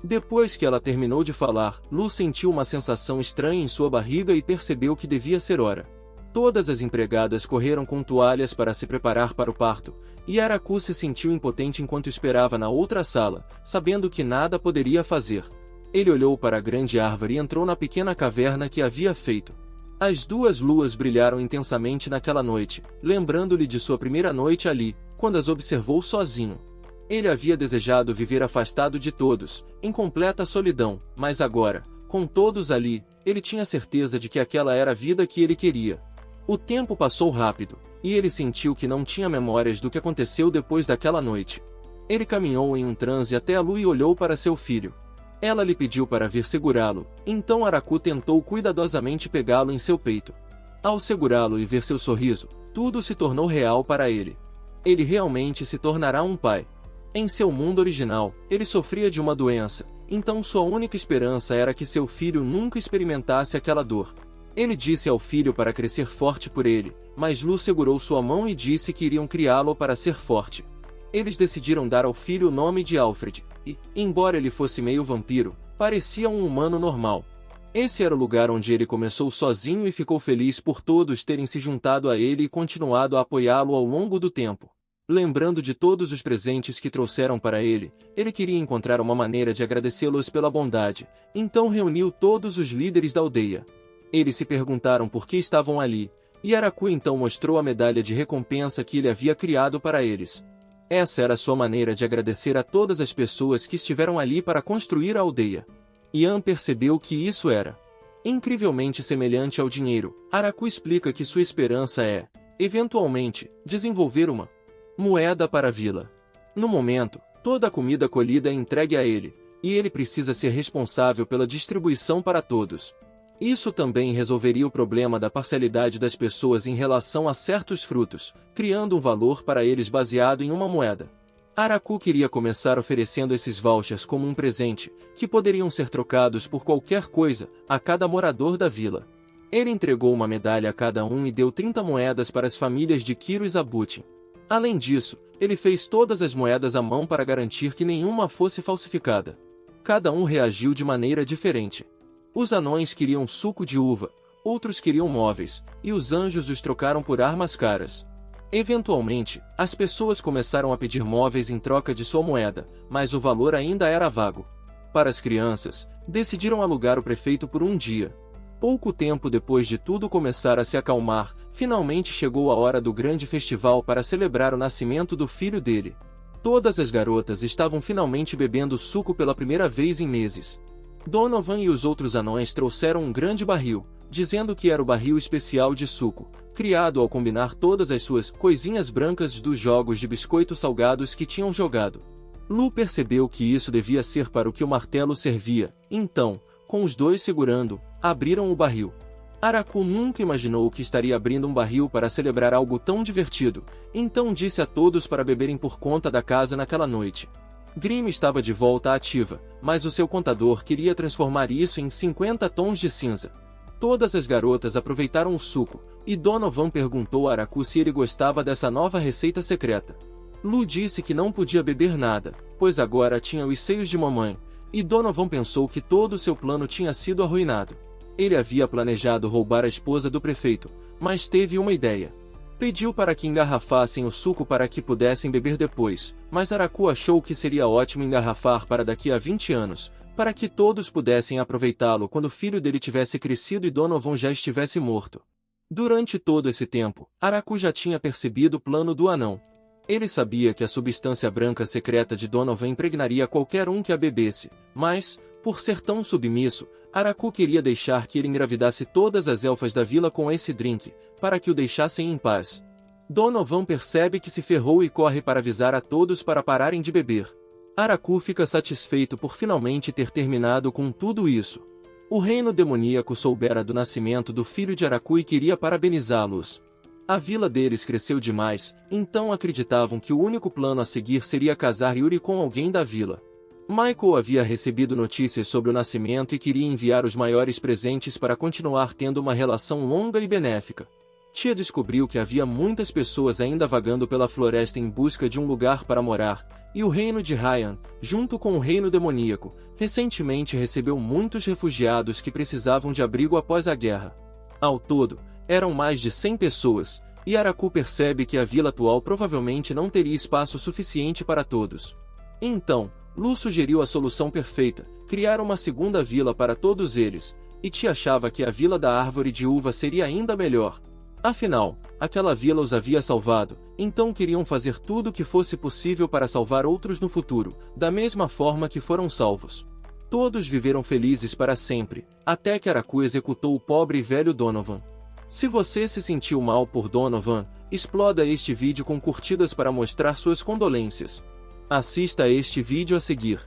Depois que ela terminou de falar, Lu sentiu uma sensação estranha em sua barriga e percebeu que devia ser hora. Todas as empregadas correram com toalhas para se preparar para o parto, e Araku se sentiu impotente enquanto esperava na outra sala, sabendo que nada poderia fazer. Ele olhou para a grande árvore e entrou na pequena caverna que havia feito. As duas luas brilharam intensamente naquela noite, lembrando-lhe de sua primeira noite ali, quando as observou sozinho. Ele havia desejado viver afastado de todos, em completa solidão, mas agora, com todos ali, ele tinha certeza de que aquela era a vida que ele queria. O tempo passou rápido, e ele sentiu que não tinha memórias do que aconteceu depois daquela noite. Ele caminhou em um transe até a Lu e olhou para seu filho. Ela lhe pediu para vir segurá-lo, então Araku tentou cuidadosamente pegá-lo em seu peito. Ao segurá-lo e ver seu sorriso, tudo se tornou real para ele. Ele realmente se tornará um pai. Em seu mundo original, ele sofria de uma doença, então sua única esperança era que seu filho nunca experimentasse aquela dor. Ele disse ao filho para crescer forte por ele, mas Lu segurou sua mão e disse que iriam criá-lo para ser forte. Eles decidiram dar ao filho o nome de Alfred, e, embora ele fosse meio vampiro, parecia um humano normal. Esse era o lugar onde ele começou sozinho e ficou feliz por todos terem se juntado a ele e continuado a apoiá-lo ao longo do tempo. Lembrando de todos os presentes que trouxeram para ele, ele queria encontrar uma maneira de agradecê-los pela bondade, então reuniu todos os líderes da aldeia. Eles se perguntaram por que estavam ali, e Araku então mostrou a medalha de recompensa que ele havia criado para eles. Essa era sua maneira de agradecer a todas as pessoas que estiveram ali para construir a aldeia. Ian percebeu que isso era incrivelmente semelhante ao dinheiro. Araku explica que sua esperança é, eventualmente, desenvolver uma moeda para a vila. No momento, toda a comida colhida é entregue a ele, e ele precisa ser responsável pela distribuição para todos. Isso também resolveria o problema da parcialidade das pessoas em relação a certos frutos, criando um valor para eles baseado em uma moeda. Araku queria começar oferecendo esses vouchers como um presente, que poderiam ser trocados por qualquer coisa, a cada morador da vila. Ele entregou uma medalha a cada um e deu 30 moedas para as famílias de Kiro e Zabutin. Além disso, ele fez todas as moedas à mão para garantir que nenhuma fosse falsificada. Cada um reagiu de maneira diferente. Os anões queriam suco de uva, outros queriam móveis, e os anjos os trocaram por armas caras. Eventualmente, as pessoas começaram a pedir móveis em troca de sua moeda, mas o valor ainda era vago. Para as crianças, decidiram alugar o prefeito por um dia. Pouco tempo depois de tudo começar a se acalmar, finalmente chegou a hora do grande festival para celebrar o nascimento do filho dele. Todas as garotas estavam finalmente bebendo suco pela primeira vez em meses. Donovan e os outros anões trouxeram um grande barril, dizendo que era o barril especial de suco, criado ao combinar todas as suas coisinhas brancas dos jogos de biscoitos salgados que tinham jogado. Lu percebeu que isso devia ser para o que o martelo servia, então, com os dois segurando, abriram o barril. Araku nunca imaginou que estaria abrindo um barril para celebrar algo tão divertido, então disse a todos para beberem por conta da casa naquela noite. Grimm estava de volta ativa, mas o seu contador queria transformar isso em 50 tons de cinza. Todas as garotas aproveitaram o suco, e Donovan perguntou a Araku se ele gostava dessa nova receita secreta. Lu disse que não podia beber nada, pois agora tinha os seios de mamãe, e Donovan pensou que todo o seu plano tinha sido arruinado. Ele havia planejado roubar a esposa do prefeito, mas teve uma ideia. Pediu para que engarrafassem o suco para que pudessem beber depois, mas Araku achou que seria ótimo engarrafar para daqui a 20 anos, para que todos pudessem aproveitá-lo quando o filho dele tivesse crescido e Donovan já estivesse morto. Durante todo esse tempo, Araku já tinha percebido o plano do anão. Ele sabia que a substância branca secreta de Donovan impregnaria qualquer um que a bebesse, mas, por ser tão submisso, Araku queria deixar que ele engravidasse todas as elfas da vila com esse drink, para que o deixassem em paz. Donovan percebe que se ferrou e corre para avisar a todos para pararem de beber. Araku fica satisfeito por finalmente ter terminado com tudo isso. O reino demoníaco soubera do nascimento do filho de Araku e queria parabenizá-los. A vila deles cresceu demais, então acreditavam que o único plano a seguir seria casar Yuri com alguém da vila. Michael havia recebido notícias sobre o nascimento e queria enviar os maiores presentes para continuar tendo uma relação longa e benéfica. Tia descobriu que havia muitas pessoas ainda vagando pela floresta em busca de um lugar para morar, e o reino de Ryan, junto com o reino demoníaco, recentemente recebeu muitos refugiados que precisavam de abrigo após a guerra. Ao todo, eram mais de 100 pessoas, e Araku percebe que a vila atual provavelmente não teria espaço suficiente para todos. Então, Lu sugeriu a solução perfeita, criar uma segunda vila para todos eles, e Tia achava que a vila da árvore de uva seria ainda melhor. Afinal, aquela vila os havia salvado, então queriam fazer tudo o que fosse possível para salvar outros no futuro, da mesma forma que foram salvos. Todos viveram felizes para sempre, até que Araku executou o pobre e velho Donovan. Se você se sentiu mal por Donovan, exploda este vídeo com curtidas para mostrar suas condolências. Assista a este vídeo a seguir.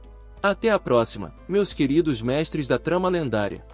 Até a próxima, meus queridos mestres da trama lendária.